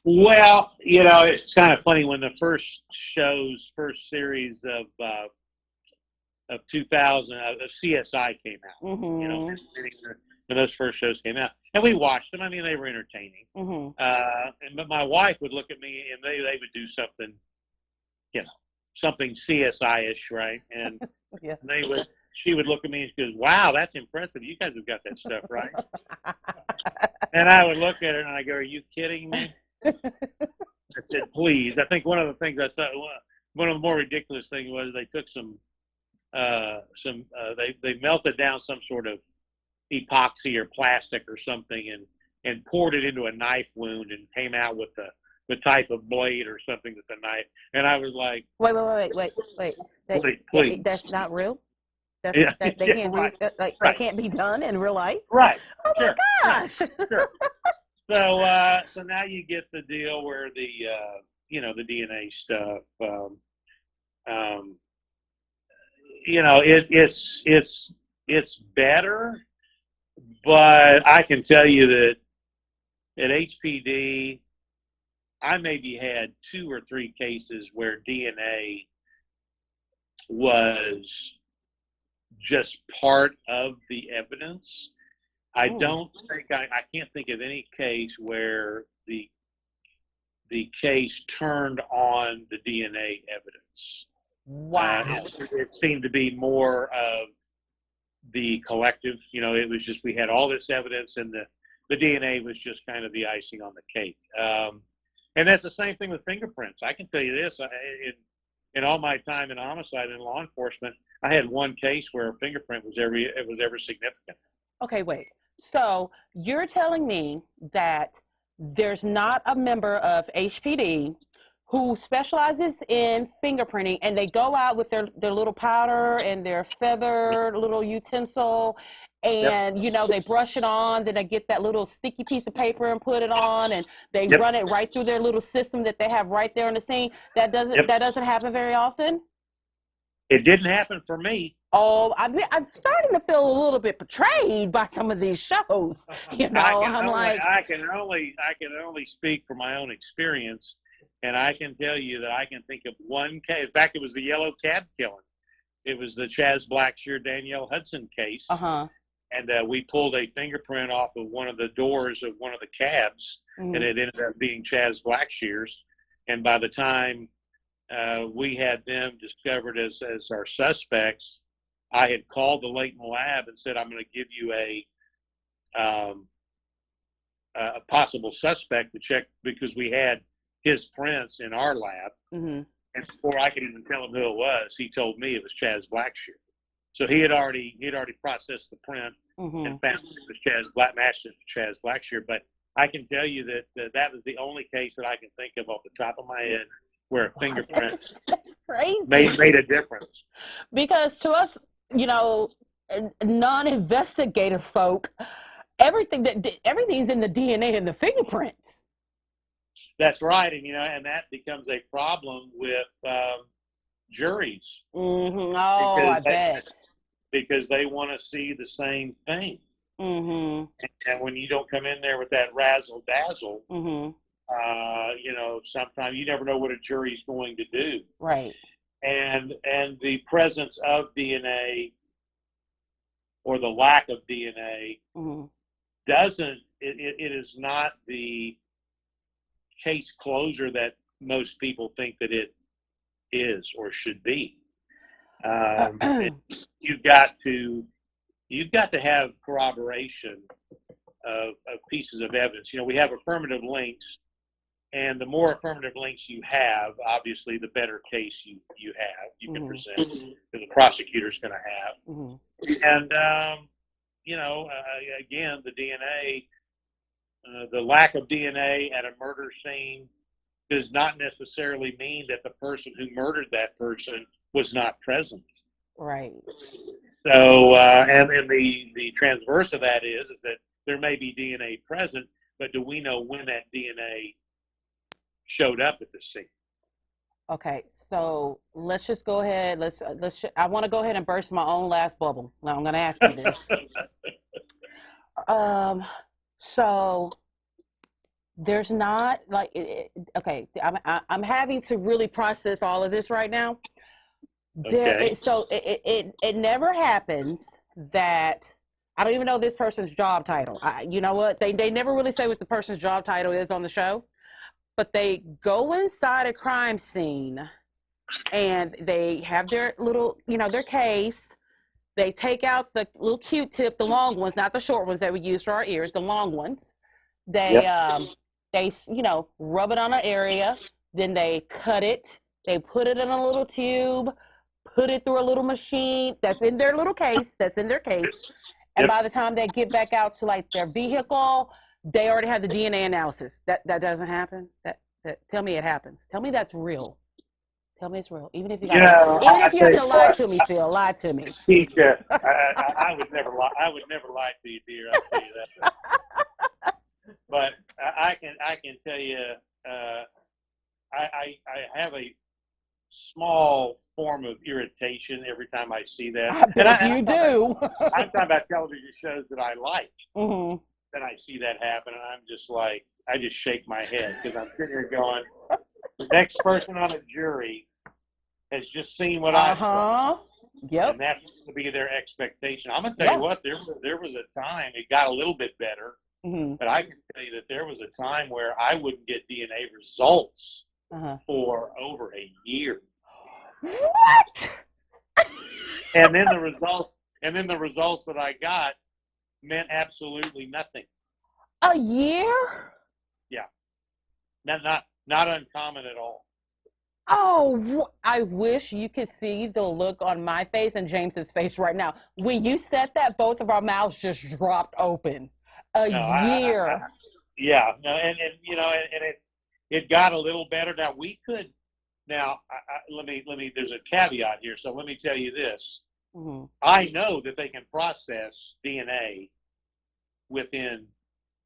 Well, it's kind of funny when the first series of 2000 of CSI came out. Mm-hmm. When those first shows came out, and we watched them. I mean, they were entertaining. Mm-hmm. But my wife would look at me, and they would do something, something CSI-ish, right? And yeah. She would look at me and she goes, "Wow, that's impressive. You guys have got that stuff right." And I would look at her and I go, "Are you kidding me?" I said, "Please." I think one of the things I saw, one of the more ridiculous things was they took they melted down some sort of epoxy or plastic or something and poured it into a knife wound and came out with the type of blade or something with the knife. And I was like, wait. Please. That's not real? They can't right. That can't be done in real life? Right. Oh sure. my gosh. Sure. So now you get the deal where the DNA stuff, it's better, but I can tell you that at HPD I maybe had 2 or 3 cases where DNA was just part of the evidence. I don't think I can't think of any case where the case turned on the DNA evidence. Wow. It seemed to be more of the collective. It was just we had all this evidence, and the DNA was just kind of the icing on the cake. And that's the same thing with fingerprints. I can tell you this: in all my time in homicide and law enforcement, I had one case where a fingerprint was ever significant. Okay, wait. So you're telling me that there's not a member of HPD who specializes in fingerprinting, and they go out with their little powder and their feather little utensil, and they brush it on, then they get that little sticky piece of paper and put it on, and they run it right through their little system that they have right there on the scene. That doesn't happen very often. It didn't happen for me. Oh, I'm starting to feel a little bit betrayed by some of these shows. I can only speak from my own experience, and I can tell you that I can think of one case. In fact, it was the yellow cab killing. It was the Chaz Blackshear, Danielle Hudson case. And we pulled a fingerprint off of one of the doors of one of the cabs, and it ended up being Chaz Blackshear's. And by the time we had them discovered as our suspects, I had called the latent lab and said, I'm going to give you a possible suspect to check, because we had his prints in our lab. And before I could even tell him who it was, he told me it was Chaz Blackshear. So he had already processed the print and found it was matched it to Chaz Blackshear. But I can tell you that was the only case that I can think of off the top of my head where a fingerprint made a difference. Because to us, non-investigative folk, everything's in the DNA and the fingerprints. That's right, and that becomes a problem with juries. I bet. Because they want to see the same thing. And when you don't come in there with that razzle dazzle, sometimes you never know what a jury's going to do. Right. And the presence of DNA or the lack of DNA it is not the case closure that most people think that it is or should be. You've got to have corroboration of pieces of evidence. We have affirmative links, and the more affirmative links you have, obviously, the better case you can present, that the prosecutor's going to have. And again, the DNA, the lack of DNA at a murder scene does not necessarily mean that the person who murdered that person was not present. Right. So, and the transverse of that is that there may be DNA present, but do we know when that DNA showed up at the scene? Okay, so let's just go ahead. I want to go ahead and burst my own last bubble. Now I'm going to ask you this. So there's not okay. I'm having to really process all of this right now. So it never happens that I don't even know this person's job title. You know what? They never really say what the person's job title is on the show, but they go inside a crime scene and they have their little, their case. They take out the little Q-tip, the long ones, not the short ones that we use for our ears, the long ones. They rub it on an area, then they cut it. They put it in a little tube, put it through a little machine that's in their little case, and by the time they get back out to their vehicle, they already have the DNA analysis. That doesn't happen. Tell me it happens. Tell me that's real. Tell me it's real. Even if you have to lie to me, Phil, lie to me. Keisha, I would never lie. I would never lie to you, dear. I'll tell you that. But I can tell you, I have a small form of irritation every time I see that. You do. I'm talking about television shows that I like. And I see that happen, and I'm just like, just shake my head because I'm sitting here going, the next person on a jury has just seen what I've done. Yep. And that's going to be their expectation. I'm going to tell you what, there was a time, it got a little bit better, but I can tell you that there was a time where I wouldn't get DNA results for over a year. What? And then the results that I got meant absolutely nothing. A year? Yeah. Not uncommon at all. Oh, I wish you could see the look on my face and James's face right now. When you said that, both of our mouths just dropped open. A year. It got a little better. Now we could. Now let me. There's a caveat here. So let me tell you this. I know that they can process DNA within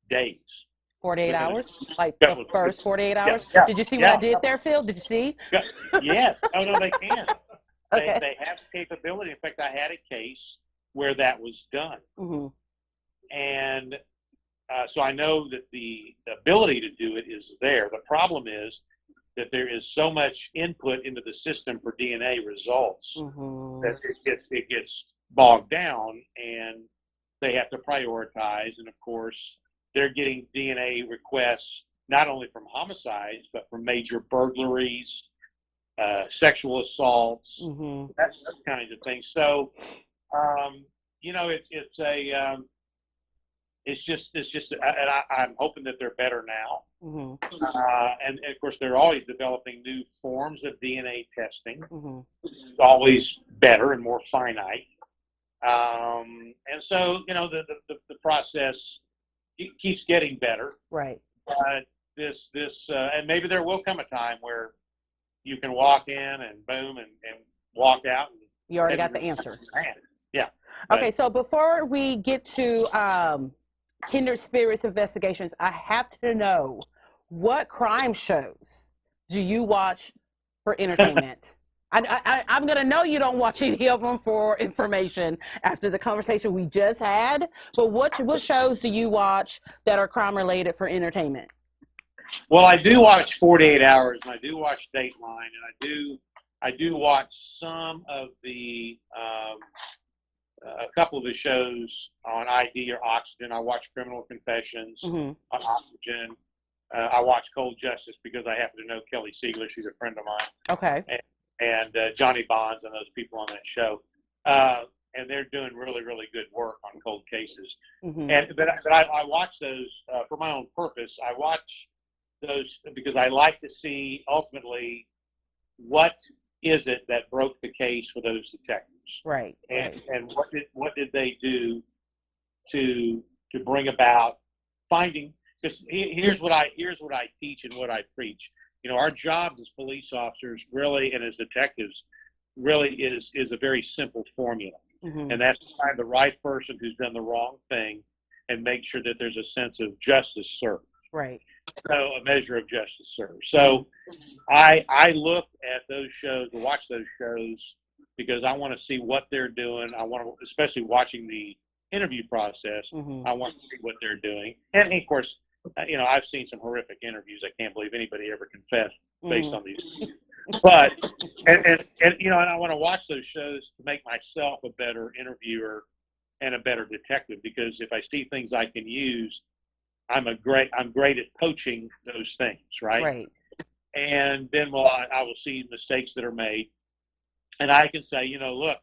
days. 48 hours? Like the first 48 hours? Yeah. Did you see what I did there, Phil? Did you see? Yes. Oh, no, they can. Okay. They have the capability. In fact, I had a case where that was done. And so I know that the ability to do it is there. The problem is that there is so much input into the system for DNA results that it gets bogged down, and they have to prioritize. And, of course, they're getting DNA requests not only from homicides, but from major burglaries, sexual assaults, that kinds of things. So, it's just, and I'm hoping that they're better now. And of course, they're always developing new forms of DNA testing. It's always better and more finite. And so, the process keeps getting better. Right. But and maybe there will come a time where you can walk in and boom and walk out. And you already got the answer. Yeah. Okay, so before we get to Kindred Spirits investigations, I have to know, what crime shows do you watch for entertainment? I'm going to know you don't watch any of them for information after the conversation we just had, but what shows do you watch that are crime related for entertainment? Well, I do watch 48 Hours, and I do watch Dateline, and I do watch some of the a couple of the shows on ID or Oxygen. I watch Criminal Confessions on Oxygen. I watch Cold Justice because I happen to know Kelly Siegler. She's a friend of mine. Okay. And Johnny Bonds and those people on that show. And they're doing really, really good work on cold cases. But I watch those for my own purpose. I watch those because I like to see ultimately what is it that broke the case for those detectives. Right. And what did they do to bring about finding? Because here's what I teach and what I preach. Our jobs as police officers really, and as detectives, really is a very simple formula. And that's to find the right person who's done the wrong thing and make sure that there's a sense of justice served. Right. So a measure of justice served. So I look at those shows, watch those shows, because I want to see what they're doing. I want to, especially watching the interview process, I want to see what they're doing. And of course, I've seen some horrific interviews. I can't believe anybody ever confessed based on these. But and I want to watch those shows to make myself a better interviewer and a better detective, because if I see things I can use, I'm great at poaching those things, right? Right. And then I will see mistakes that are made, and I can say, look,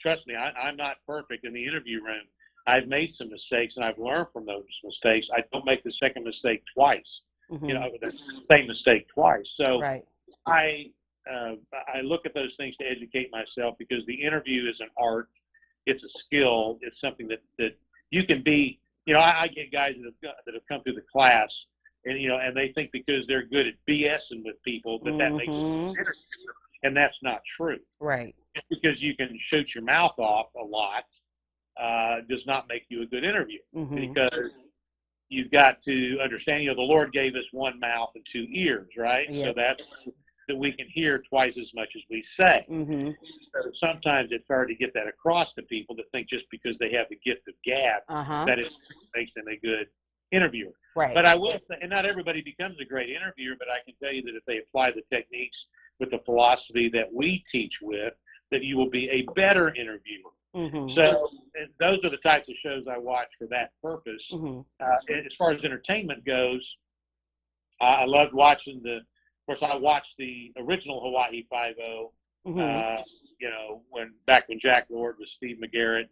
trust me, I'm not perfect in the interview room. I've made some mistakes, and I've learned from those mistakes. I don't make the second mistake twice. The same mistake twice. So right. I look at those things to educate myself, because the interview is an art. It's a skill. It's something that you can be. I get guys that have come through the class, and they think because they're good at BSing with people that makes them an interviewer, and that's not true. Right. Just because you can shoot your mouth off a lot does not make you a good interviewer, because you've got to understand, the Lord gave us one mouth and two ears, right? Yep. So that's that we can hear twice as much as we say. So sometimes it's hard to get that across to people, to think just because they have the gift of gab that it makes them a good interviewer. Right. But I will say, and not everybody becomes a great interviewer, but I can tell you that if they apply the techniques with the philosophy that we teach with, that you will be a better interviewer. Mm-hmm. So those are the types of shows I watch for that purpose. Mm-hmm. As far as entertainment goes, I loved watching of course, I watched the original Hawaii Five-0, Mm-hmm. Back when Jack Lord was Steve McGarrett,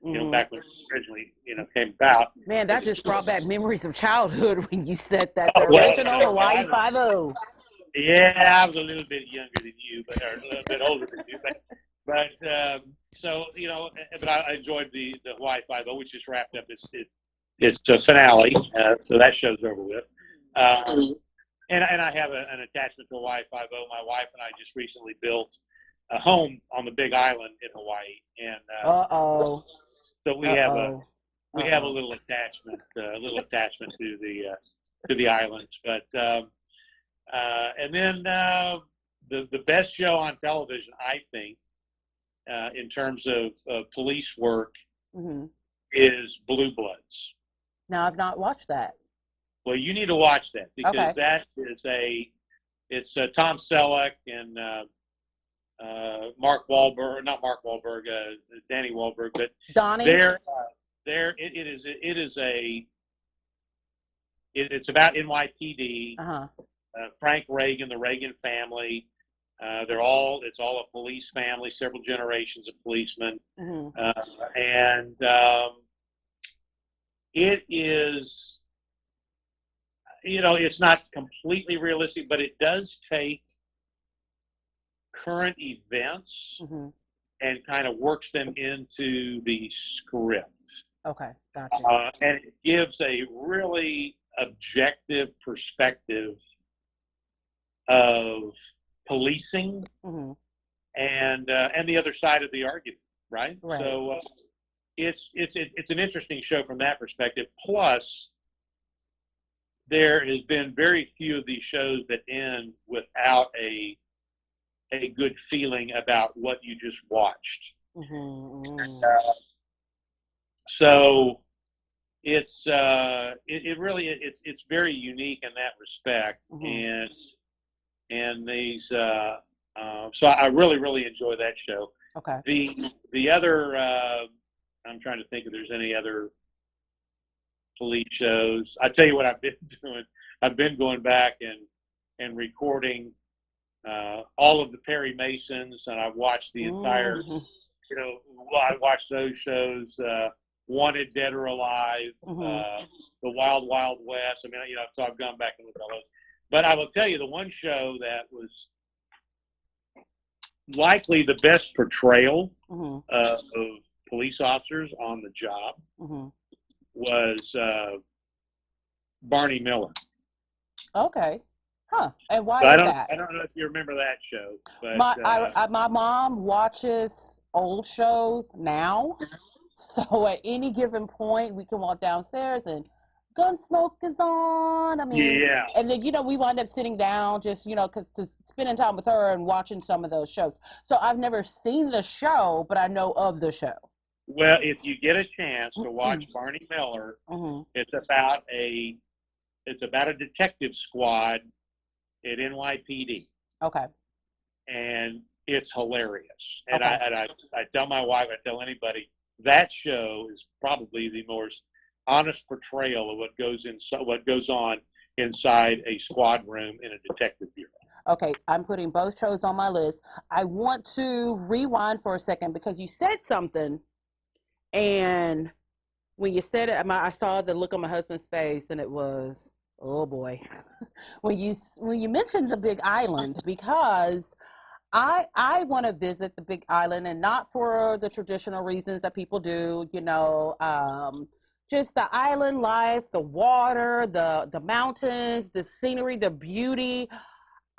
Mm-hmm. back when it originally, came about. Man, that just brought back memories of childhood when you said that. The Well, original Hawaii Five-0. Yeah, I was a little bit younger than you, or a little bit older than you, but so but I enjoyed the Hawaii Five-0, which just wrapped up its finale, so that show's over with. And I have an attachment to Hawaii Five-0. My wife and I just recently built a home on the Big Island in Hawaii, and so we have a little attachment to the islands. But and then the best show on television, I think, in terms of police work, Mm-hmm. is Blue Bloods. Now, I've not watched that. Well, you need to watch that because that is it's Tom Selleck and Mark Wahlberg, not Mark Wahlberg, Danny Wahlberg, but Donnie. It's about NYPD. Uh-huh. Frank Reagan, the Reagan family. It's all a police family, several generations of policemen, Mm-hmm. and it is. It's not completely realistic, but it does take current events Mm-hmm. and kind of works them into the script. Okay, gotcha. And it gives a really objective perspective of policing Mm-hmm. and the other side of the argument, right? Right. So it's an interesting show from that perspective. Plus, there has been very few of these shows that end without a good feeling about what you just watched. Mm-hmm. So it's it's very unique in that respect, Mm-hmm. and these so I really enjoy that show. Okay. The other I'm trying to think if there's any other police shows. I tell you what I've been doing. I've been going back and recording all of the Perry Masons, and I've watched the entire. Mm-hmm. I watched those shows. Wanted, Dead or Alive, Mm-hmm. The Wild Wild West. I mean, so I've gone back and looked at all those. But I will tell you, the one show that was likely the best portrayal Mm-hmm. of police officers on the job Mm-hmm. was Barney Miller. Okay. Huh. And why So is that? I don't know if you remember that show, but My mom watches old shows now. So at any given point, we can walk downstairs and Gunsmoke is on. I mean, yeah. And then, we wind up sitting down just, to spending time with her and watching some of those shows. So I've never seen the show, but I know of the show. Well, if you get a chance to watch Barney Miller, Mm-hmm. it's about a detective squad at NYPD. Okay. And it's hilarious. And Okay. I tell my wife, I tell anybody, that show is probably the most honest portrayal of what goes on inside a squad room in a detective bureau. Okay, I'm putting both shows on my list. I want to rewind for a second because you said something, and when you said it, I saw the look on my husband's face, and it was, oh boy, when you mentioned the Big Island, because I want to visit the Big Island, and not for the traditional reasons that people do, just the island life, the water, the mountains, the scenery, the beauty.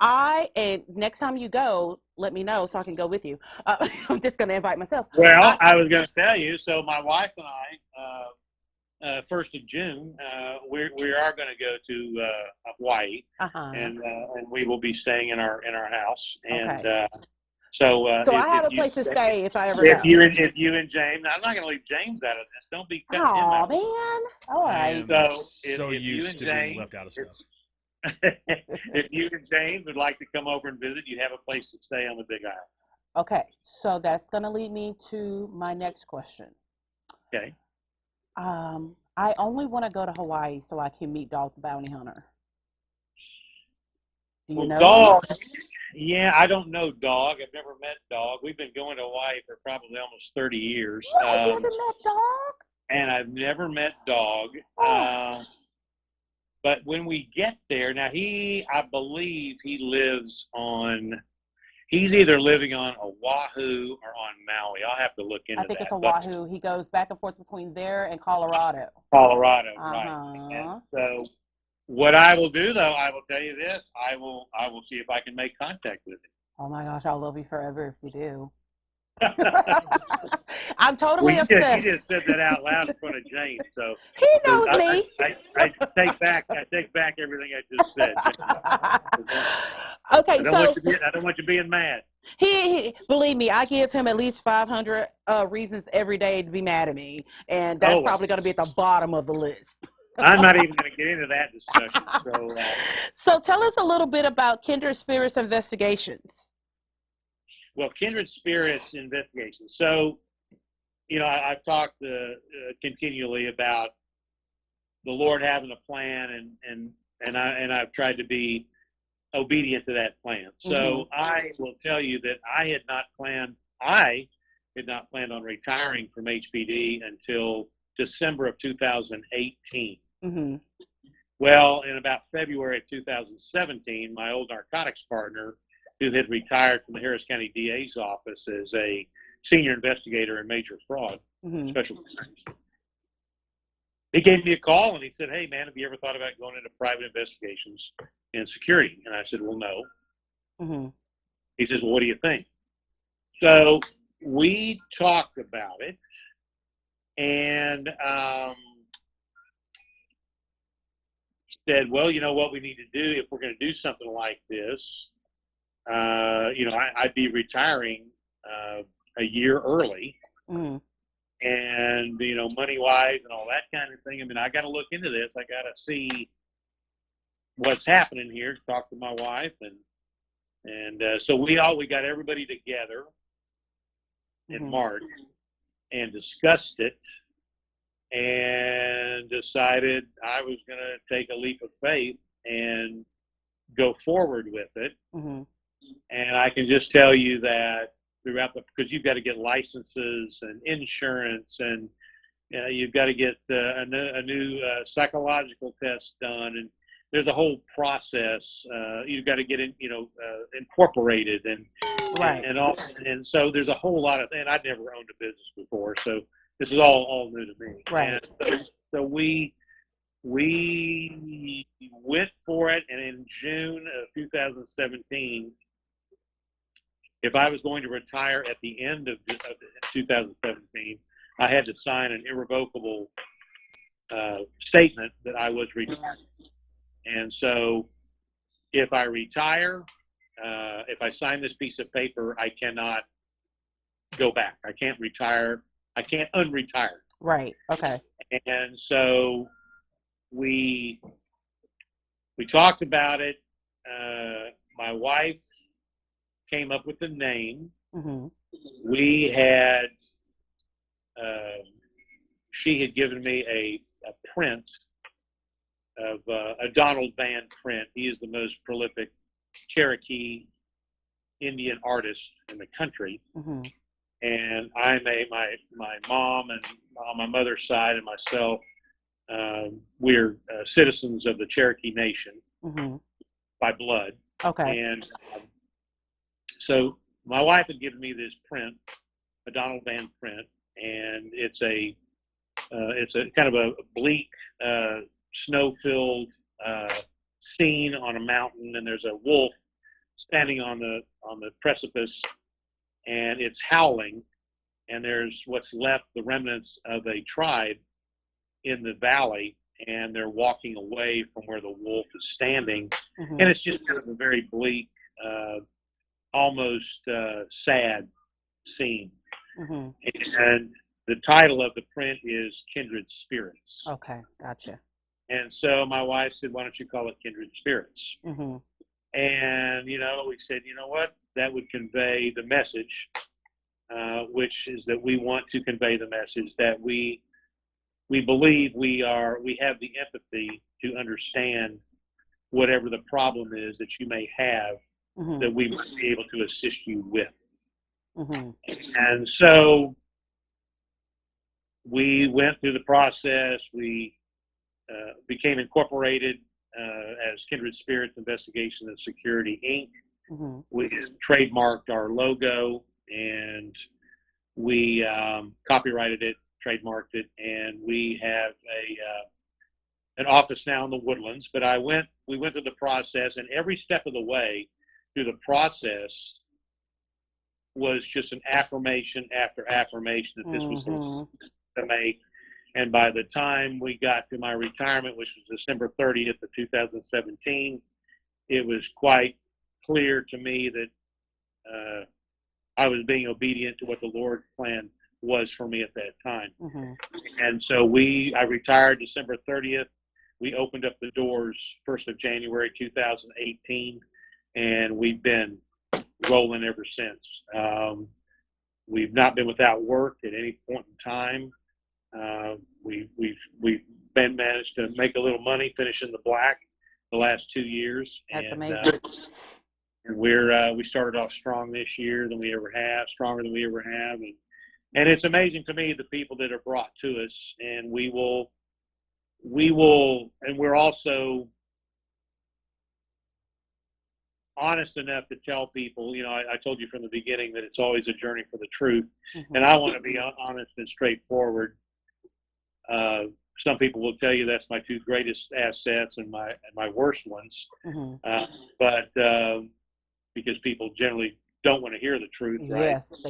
And next time you go, let me know so I can go with you. I'm just going to invite myself. Well, I was going to tell you, so my wife and I, 1st of June, we are going to go to Hawaii, Uh-huh. and we will be staying in our house, and Okay. So, So I have a place to stay if I ever go. If you and James, I'm not going to leave James out of this. Don't be cutting him out. Man. All right. So if you used and to James, being left out of stuff. if you and James would like to come over and visit, you have a place to stay on the Big Island. Okay, so that's going to lead me to my next question. Okay. I only want to go to Hawaii so I can meet Dog the Bounty Hunter. Do you know Dog? Yeah, I don't know Dog. I've never met Dog. We've been going to Hawaii for probably almost 30 years. What? You haven't met Dog? And I've never met Dog. But when we get there, now I believe he lives he's either living on Oahu or on Maui. I'll have to look into that. I think it's Oahu. He goes back and forth between there and Colorado. Right. And so what I will do, though, I will tell you this: I will see if I can make contact with him. Oh my gosh, I'll love you forever if you do. I'm totally obsessed. You just said that out loud in front of James, so he knows me. I take back everything I just said. Okay, I don't want you being mad. He believe me, I give him at least 500 reasons every day to be mad at me, and that's probably going to be at the bottom of the list. I'm not even going to get into that discussion. So tell us a little bit about Kindred Spirits Investigations. Well, Kindred Spirits Investigations. So, I've talked continually about the Lord having a plan, and I've tried to be obedient to that plan. So I will tell you that I had not planned on retiring from HPD until December of 2018. Well, in about February of 2017, my old narcotics partner, who had retired from the Harris County DA's office as a senior investigator in major fraud, special crimes, he gave me a call and he said, "Hey, man, have you ever thought about going into private investigations and security?" And I said, "Well, no." He says, "Well, what do you think?" So we talked about it, and said, "Well, you know what we need to do if we're going to do something like this. I'd be retiring a year early, and money wise and all that kind of thing. I mean, I got to look into this. I got to see what's happening here. Talk to my wife, and so we got everybody together in March and discussed it, and decided I was going to take a leap of faith and go forward with it. And I can just tell you that because you've got to get licenses and insurance, and you've got to get a new psychological test done, and there's a whole process. You've got to get incorporated and all, and so there's a whole lot of. And I'd never owned a business before, so this is all new to me. Right. And so we went for it, and in June of 2017. If I was going to retire at the end of 2017, I had to sign an irrevocable statement that I was retiring. And so if I retire, if I sign this piece of paper, I cannot go back. I can't retire. I can't unretire. Right. Okay. And so we talked about it. My wife came up with the name. We had, she had given me a print of a Donald Van print. He is the most prolific Cherokee Indian artist in the country. And my mom and on my mother's side and myself, we're citizens of the Cherokee Nation by blood. Okay. And so my wife had given me this print, a Donald Van print, and it's a kind of a bleak, snow-filled scene on a mountain, and there's a wolf standing on the precipice, and it's howling, and there's what's left, the remnants of a tribe in the valley, and they're walking away from where the wolf is standing, and it's just kind of a very bleak, almost sad scene. Mm-hmm. And the title of the print is Kindred Spirits. Okay, gotcha. And so my wife said, why don't you call it Kindred Spirits? Mm-hmm. And, we said, you know what? That would convey the message, which is that we want to convey the message that we believe we have the empathy to understand whatever the problem is that you may have, Mm-hmm. that we might be able to assist you with. Mm-hmm. And so we went through the process. We became incorporated as Kindred Spirits Investigation and Security, Inc. Mm-hmm. We trademarked our logo, and we copyrighted it, trademarked it, and we have an office now in the Woodlands. But we went through the process, and every step of the way through the process was just an affirmation after affirmation that this was the right to make. And by the time we got to my retirement, which was December 30th of 2017, it was quite clear to me that I was being obedient to what the Lord's plan was for me at that time. Mm-hmm. And so I retired December 30th. We opened up the doors 1st of January 2018, and we've been rolling ever since. We've not been without work at any point in time. We've managed to make a little money, finish in the black the last 2 years. That's and, amazing. And we started off strong this year than we ever have, stronger than we ever have. And it's amazing to me the people that are brought to us, and we will, and we're also honest enough to tell people, I told you from the beginning that it's always a journey for the truth. Mm-hmm. And I want to be honest and straightforward. Some people will tell you that's my two greatest assets and my worst ones. Mm-hmm. But because people generally don't want to hear the truth, right? Yes,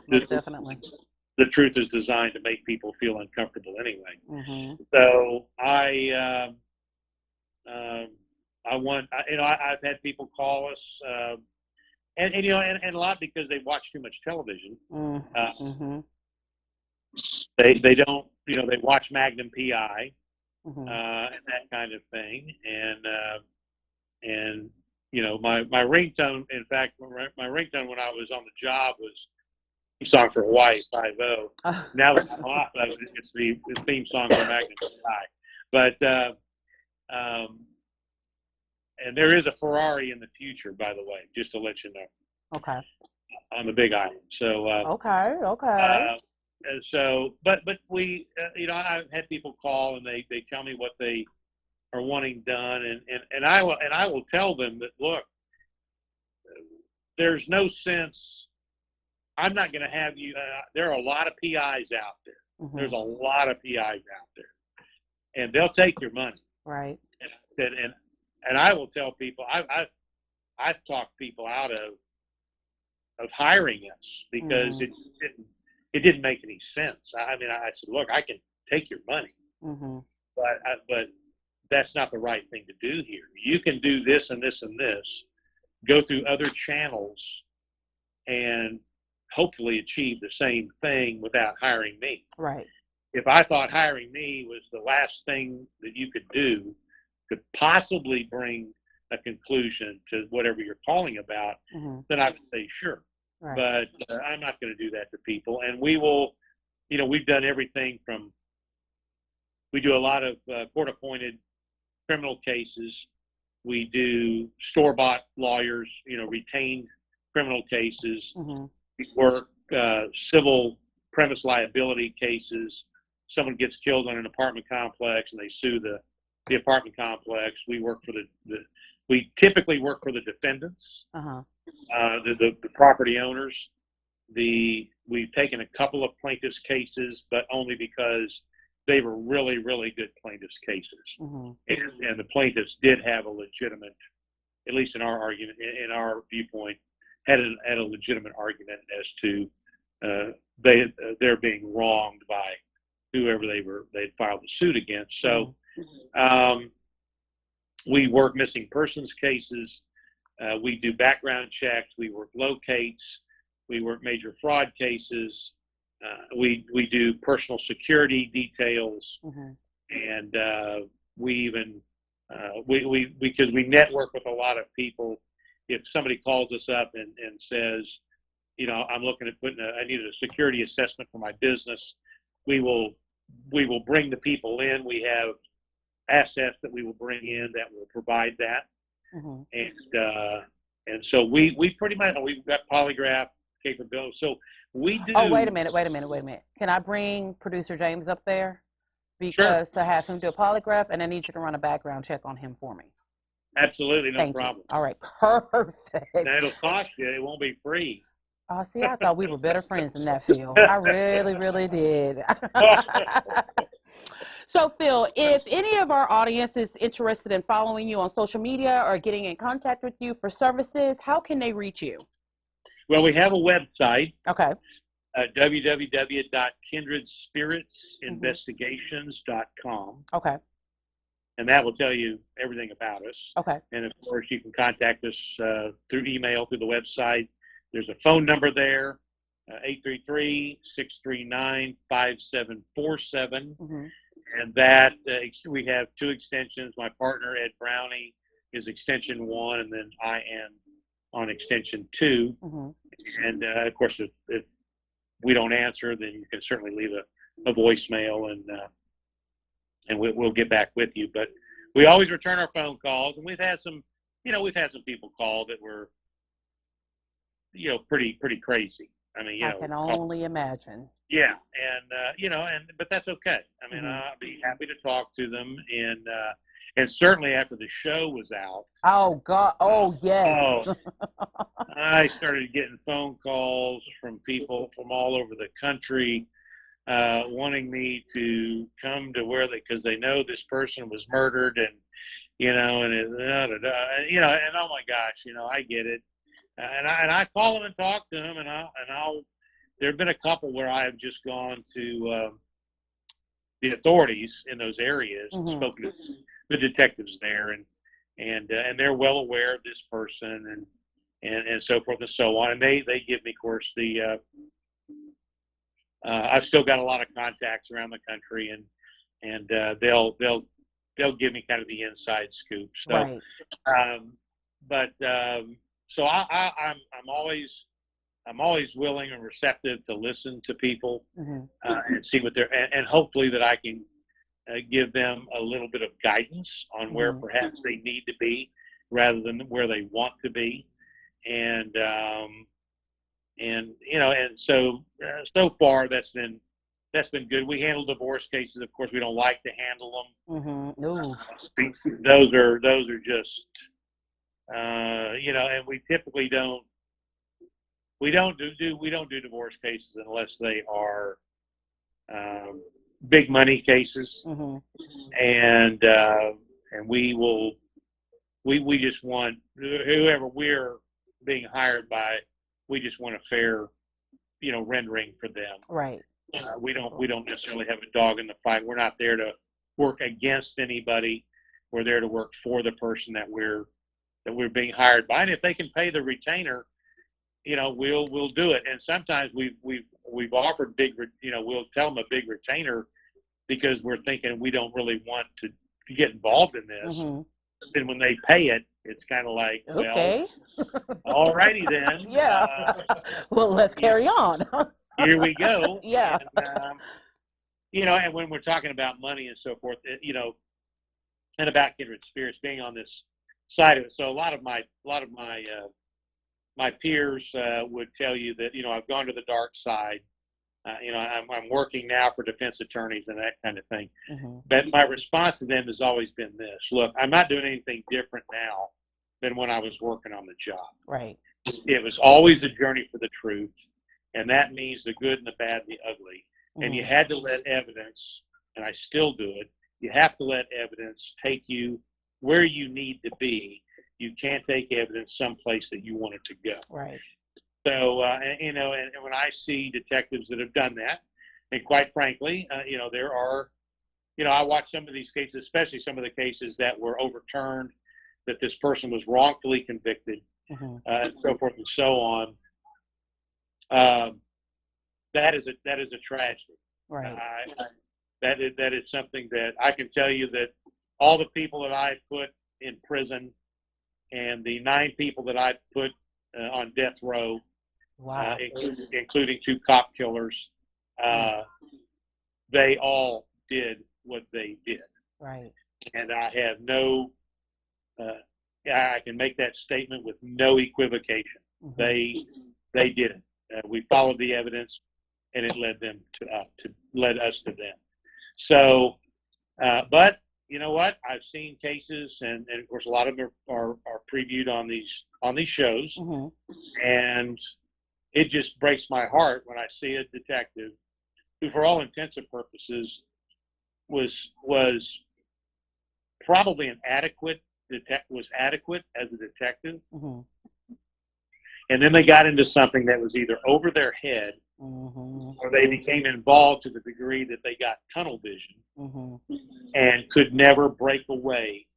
most definitely. The truth is designed to make people feel uncomfortable anyway. Mm-hmm. So I've had people call us, and a lot because they watch too much television. Mm-hmm. They don't, they watch Magnum PI, Mm-hmm. and that kind of thing. And my ringtone, in fact, my ringtone when I was on the job was the song for Hawaii 5-0. Now that I'm off of it, it's the theme song for Magnum PI. But, and there is a Ferrari in the future, by the way, just to let you know. Okay. On the Big Island. So. Okay. And so, but we, I've had people call and they tell me what they are wanting done, and I will tell them that, look, there's no sense. I'm not going to have you. There are a lot of PIs out there. Mm-hmm. There's a lot of PIs out there, and they'll take your money. Right. And I said, and I will tell people, I've talked people out of hiring us because it didn't make any sense. I mean, I said, look, I can take your money, Mm-hmm. but that's not the right thing to do here. You can do this and this and this, go through other channels, and hopefully achieve the same thing without hiring me. Right. If I thought hiring me was the last thing that you could do, could possibly bring a conclusion to whatever you're calling about, Mm-hmm. then I would say sure. Right. But I'm not going to do that to people. And we will, we've done everything from, we do a lot of court-appointed criminal cases. We do store-bought lawyers, retained criminal cases. Mm-hmm. We work civil premise liability cases. Someone gets killed on an apartment complex and they sue the apartment complex. We work for we typically work for the defendants, Uh-huh. the property owners. We've taken a couple of plaintiffs' cases, but only because they were really, really good plaintiffs' cases. Mm-hmm. And the plaintiffs did have a legitimate, at least in our argument, in our viewpoint, had a legitimate argument as to they're being wronged by whoever they'd filed the suit against. So we work missing persons cases. We do background checks. We work locates. We work major fraud cases. We do personal security details, and we even because we network with a lot of people. If somebody calls us up and says, I'm looking at I need a security assessment for my business, we will bring the people in. We have assets that we will bring in that will provide that, and so we pretty much, we've got polygraph capability. So we do. Oh, wait a minute. Can I bring producer James up there? Because to have him do a polygraph, and I need you to run a background check on him for me. Absolutely, no Thank problem. You. All right, perfect. Now it'll cost you. It won't be free. Oh, see, I thought we were better friends in that field. I really, really did. So, Phil, if any of our audience is interested in following you on social media or getting in contact with you for services, how can they reach you? Well, we have a website. Okay. www.kindredspiritsinvestigations.com. Okay. And that will tell you everything about us. Okay. And of course, you can contact us through email, through the website. There's a phone number there, 833-639-5747. And that we have 2 extensions. My partner, Ed Brownie, is extension 1, and then I am on extension 2. And of course, if we don't answer, then you can certainly leave a voicemail, and we'll get back with you. But we always return our phone calls, and we've had some people call that were, pretty crazy. I mean, I can only imagine. Yeah, and but that's okay. I mean, I'll be happy to talk to them, and certainly after the show was out. Oh God! Oh yes. I started getting phone calls from people from all over the country, wanting me to come to because they know this person was murdered, and and oh my gosh, I get it, and I call them and talk to them, and I'll. There have been a couple where I have just gone to the authorities in those areas and spoken to the detectives there, and they're well aware of this person, and so forth and so on. And they give me, of course, I've still got a lot of contacts around the country, and they'll give me kind of the inside scoop. So, right. So I'm always willing and receptive to listen to people and see what and hopefully that I can give them a little bit of guidance on where perhaps they need to be rather than where they want to be. And so far that's been good. We handle divorce cases. Of course, we don't like to handle them. Those are just, and we typically don't. We don't do divorce cases unless they are big money cases, and we just want whoever we're being hired by, we just want a fair, rendering for them. Right. We don't necessarily have a dog in the fight. We're not there to work against anybody. We're there to work for the person that we're being hired by, and if they can pay the retainer, we'll do it. And sometimes we've offered we'll tell them a big retainer because we're thinking we don't really want to get involved in this. And when they pay it, it's kind of like, okay, well, alrighty then. Yeah. Well, let's carry on. Here we go. Yeah. And, and when we're talking about money and so forth, and about kindred spirits being on this side of it. So a lot of my peers would tell you that, I've gone to the dark side. I'm working now for defense attorneys and that kind of thing. But my response to them has always been this: look, I'm not doing anything different now than when I was working on the job. Right. It was always a journey for the truth, and that means the good and the bad and the ugly. And you had to let evidence, and I still do it, you have to let evidence take you where you need to be. You can't take evidence someplace that you want it to go. Right. So, and when I see detectives that have done that, and quite frankly, there are, I watch some of these cases, especially some of the cases that were overturned that this person was wrongfully convicted, and so forth and so on. That is a tragedy. Right. That is something that I can tell you that all the people that I put in prison and the 9 people that I put on death row, Wow. including 2 cop killers, they all did what they did. Right. And I have no, I can make that statement with no equivocation. They did it. We followed the evidence, and it led us to them. So, but you know what? I've seen cases, and of course, a lot of them are previewed on these shows, and it just breaks my heart when I see a detective who, for all intents and purposes, was probably was adequate as a detective, and then they got into something that was either over their head, or they became involved to the degree that they got tunnel vision and could never break away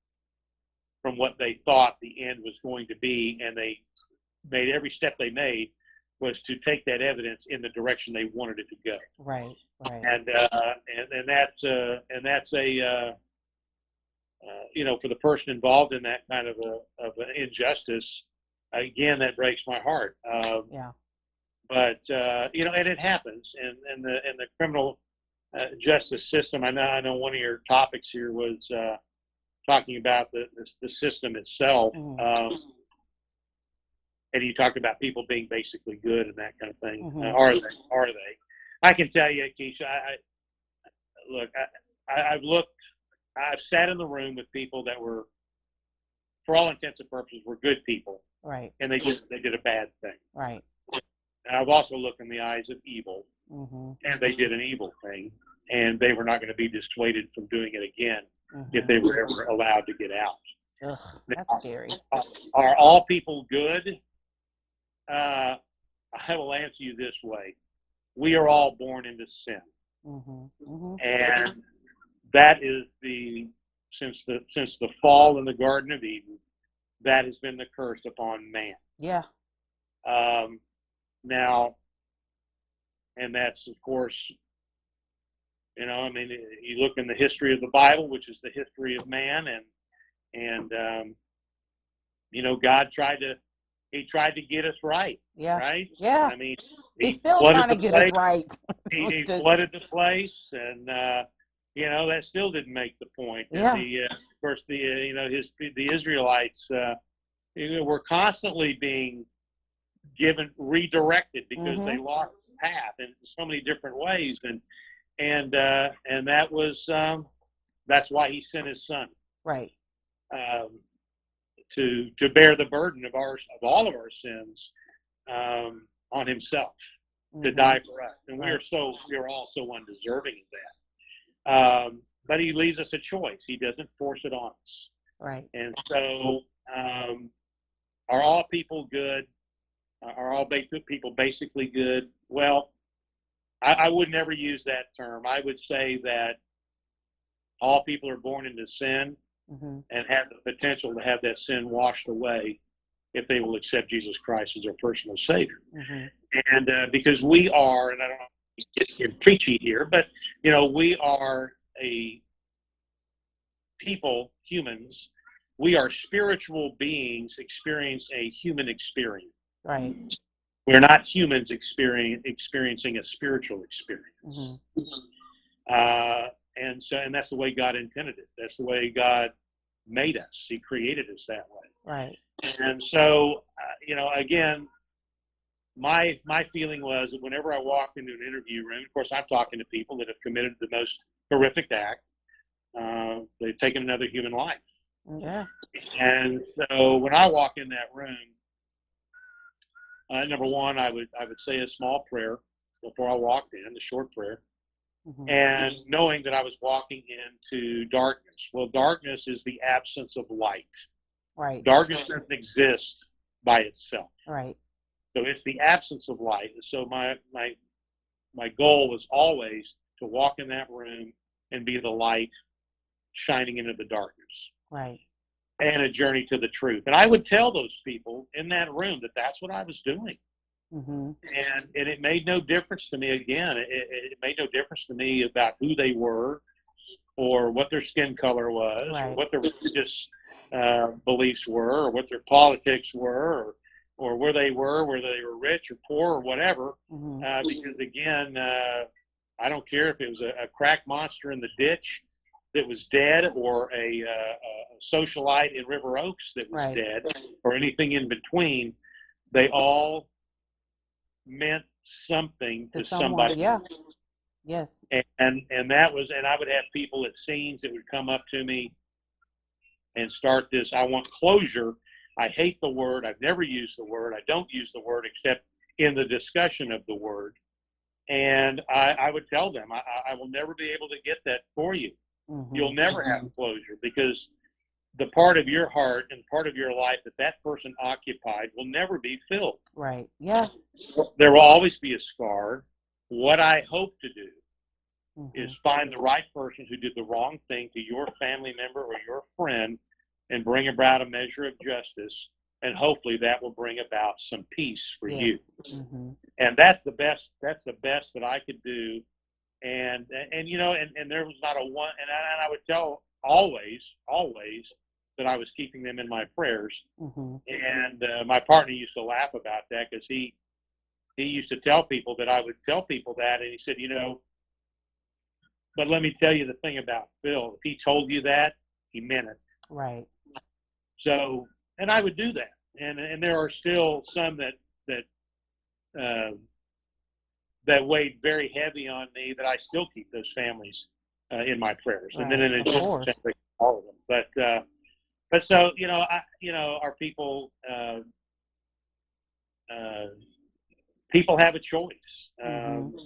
from what they thought the end was going to be, and they made every step they made was to take that evidence in the direction they wanted it to go. Right. Right. And that's a for the person involved in that kind of an injustice, again, that breaks my heart. Yeah. But and it happens in the criminal justice system. I know one of your topics here was talking about the system itself, and you talked about people being basically good and that kind of thing. Are they? I can tell you, Keisha. I've sat in the room with people that were, for all intents and purposes, were good people. Right. And they did a bad thing. Right. And I've also looked in the eyes of evil, and they did an evil thing, and they were not going to be dissuaded from doing it again if they were ever allowed to get out. Ugh, that's scary. Are all people good? I will answer you this way: we are all born into sin, and that is since the fall in the Garden of Eden, that has been the curse upon man. Yeah. Now, and that's, of course, you look in the history of the Bible, which is the history of man, and God tried to get us right. Yeah. Right? Yeah. I mean, he's still trying to get us right. He flooded the place, and that still didn't make the point. Yeah. And of course, the Israelites were constantly being redirected because they lost the path in so many different ways, and that was that's why he sent his son, right, to bear the burden of all of our sins on himself, to die for us, and we are all so undeserving of that. But he leaves us a choice. He doesn't force it on us. Right. And so, are all people good? Are all people basically good? Well, I would never use that term. I would say that all people are born into sin and have the potential to have that sin washed away if they will accept Jesus Christ as their personal Savior. And because we are, and I don't want to get preachy here, but we are humans. We are spiritual beings experience a human experience. Right. We're not humans experiencing a spiritual experience. And that's the way God intended it. That's the way God made us. He created us that way. Right. And so, again, my feeling was that whenever I walked into an interview room, of course, I'm talking to people that have committed the most horrific act. They've taken another human life. Yeah. And so when I walk in that room, number one, I would say a small prayer before I walked in, a short prayer, and knowing that I was walking into darkness. Well, darkness is the absence of light. Right. Darkness doesn't exist by itself. Right. So it's the absence of light. And so my goal was always to walk in that room and be the light shining into the darkness. Right. and a journey to the truth. And I would tell those people in that room that that's what I was doing. Mm-hmm. And it made no difference to me. Again, it made no difference to me about who they were, or what their skin color was, Right. or what their religious beliefs were, or what their politics were, or where they were, whether they were rich or poor or whatever. Mm-hmm. Because again, I don't care if it was a crack monster in the ditch that was dead, or a socialite in River Oaks that was Right. dead, or anything in between. They all meant something to somebody. Yeah. Yes. And that was, and I would have people at scenes that would come up to me and start this, I want closure. I hate the word. I've never used the word. I don't use the word except in the discussion of the word. And I would tell them, I will never be able to get that for you. Mm-hmm. You'll never have closure, because the part of your heart and part of your life that person occupied will never be filled. Right. Yeah. There will always be a scar. What I hope to do Mm-hmm. is find the right person who did the wrong thing to your family member or your friend, and bring about a measure of justice. And hopefully that will bring about some peace for you. Mm-hmm. And that's the best that I could do. And you know, and there was not a one, and I would tell always that I was keeping them in my prayers. Mm-hmm. And my partner used to laugh about that, because he used to tell people that I would tell people that, and he said, you know, but let me tell you the thing about Phil. If he told you that, he meant it. Right. So, and I would do that. And there are still some that weighed very heavy on me, that I still keep those families in my prayers. Right. And then in Of addition, course. all of them. But so, you know, our people, people have a choice. Mm-hmm.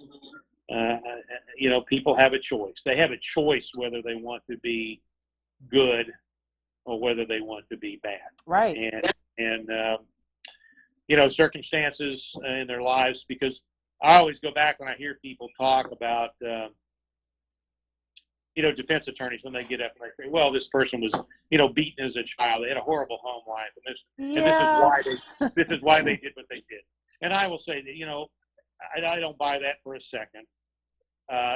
You know, people have a choice. They have a choice whether they want to be good or whether they want to be bad. Right. And you know, circumstances in their lives, because I always go back when I hear people talk about, you know, defense attorneys, when they get up and they say, well, this person was, you know, beaten as a child. They had a horrible home life. And this is why they did what they did. And I will say that, you know, I don't buy that for a second.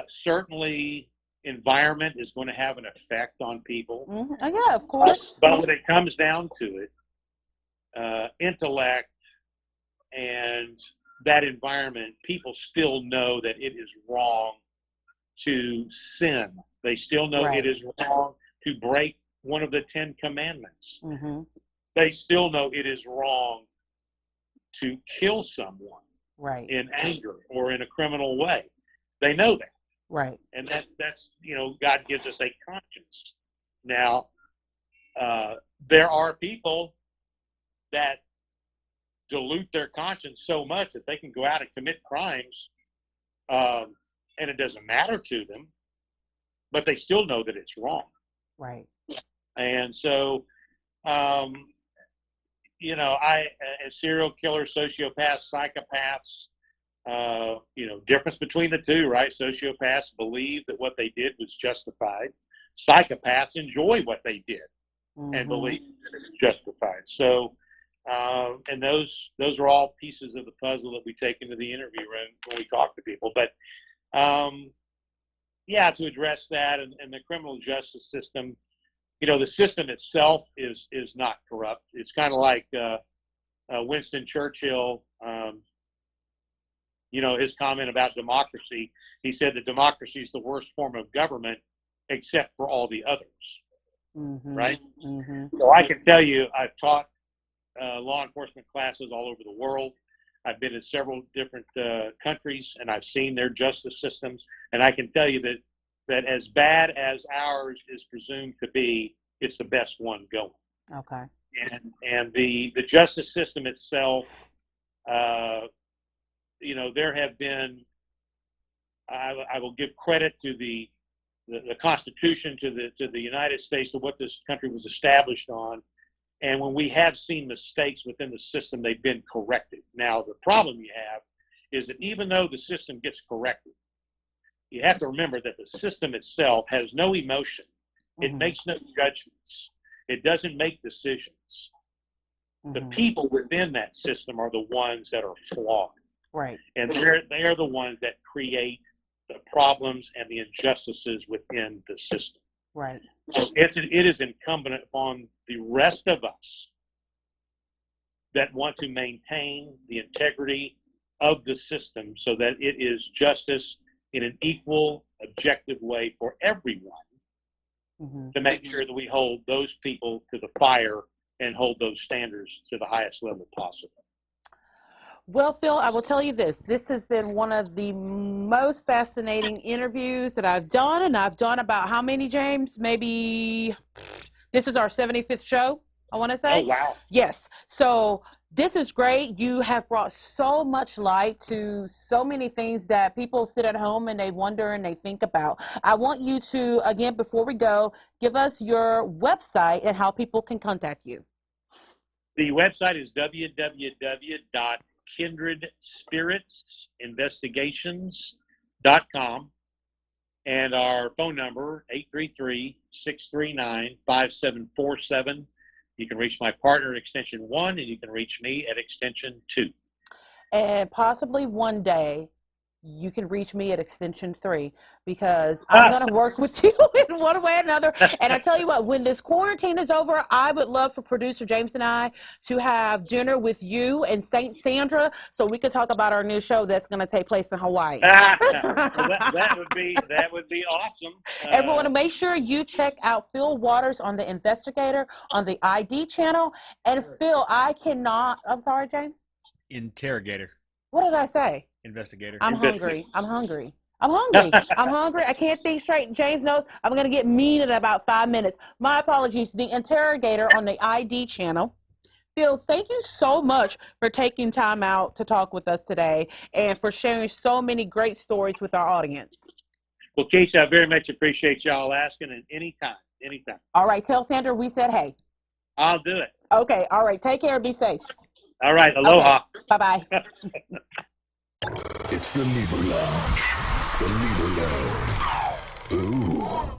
Certainly, environment is going to have an effect on people. Mm-hmm. Yeah, of course. But when it comes down to it, intellect and that environment, people still know that it is wrong to sin. They still know Right. it is wrong to break one of the 10 commandments. Mm-hmm. They still know it is wrong to kill someone. Right. In anger or in a criminal way. They know that. Right. And that's, you know, God gives us a conscience. Now, there are people that dilute their conscience so much that they can go out and commit crimes, and it doesn't matter to them, but they still know that it's wrong. Right. And so, you know, serial killers, sociopaths, psychopaths, you know, difference between the two, right? Sociopaths believe that what they did was justified. Psychopaths enjoy what they did and believe that it was justified. So, and those are all pieces of the puzzle that we take into the interview room when we talk to people. But, yeah, to address that and the criminal justice system, you know, the system itself is not corrupt. It's kind of like Winston Churchill, you know, his comment about democracy. He said that democracy is the worst form of government except for all the others, right? Mm-hmm. So I can tell you, I've taught law enforcement classes all over the world. I've been in several different countries, and I've seen their justice systems. And I can tell you that as bad as ours is presumed to be, it's the best one going. Okay. And the justice system itself, you know, there have been, I will give credit to the Constitution, to the United States, to what this country was established on. And when we have seen mistakes within the system, they've been corrected. Now, the problem you have is that even though the system gets corrected, you have to remember that the system itself has no emotion. It makes no judgments. It doesn't make decisions. The people within that system are the ones that are flawed. Right. And they're the ones that create the problems and the injustices within the system. Right. So it is incumbent upon the rest of us that want to maintain the integrity of the system so that it is justice in an equal, objective way for everyone, to make sure that we hold those people to the fire and hold those standards to the highest level possible. Well, Phil, I will tell you this. This has been one of the most fascinating interviews that I've done, and I've done about how many, James? Maybe this is our 75th show, I want to say. Oh, wow. Yes. So this is great. You have brought so much light to so many things that people sit at home and they wonder and they think about. I want you to, again, before we go, give us your website and how people can contact you. The website is www.kindredspiritsinvestigations.com, and our phone number, 833-639-5747. You can reach my partner at extension 1, and you can reach me at extension 2. And possibly one day you can reach me at extension 3, because I'm going to work with you in one way or another. And I tell you what, when this quarantine is over, I would love for producer James and I to have dinner with you and Saint Sandra so we can talk about our new show that's going to take place in Hawaii. Well, that would be awesome. Everyone, make sure you check out Fil Waters on the Investigator on the ID channel. And Phil, I'm sorry, James? Interrogator. What did I say? Investigator. I'm hungry. I can't think straight. James knows I'm going to get mean in about 5 minutes. My apologies. The Interrogator on the ID channel. Phil, thank you so much for taking time out to talk with us today and for sharing so many great stories with our audience. Well, Keisha, I very much appreciate y'all asking, and anytime. All right. Tell Sandra we said hey. I'll do it. Okay. All right. Take care. Be safe. All right. Aloha. Okay. Bye-bye. It's the Libra Lounge. The Libra Lounge. Ooh.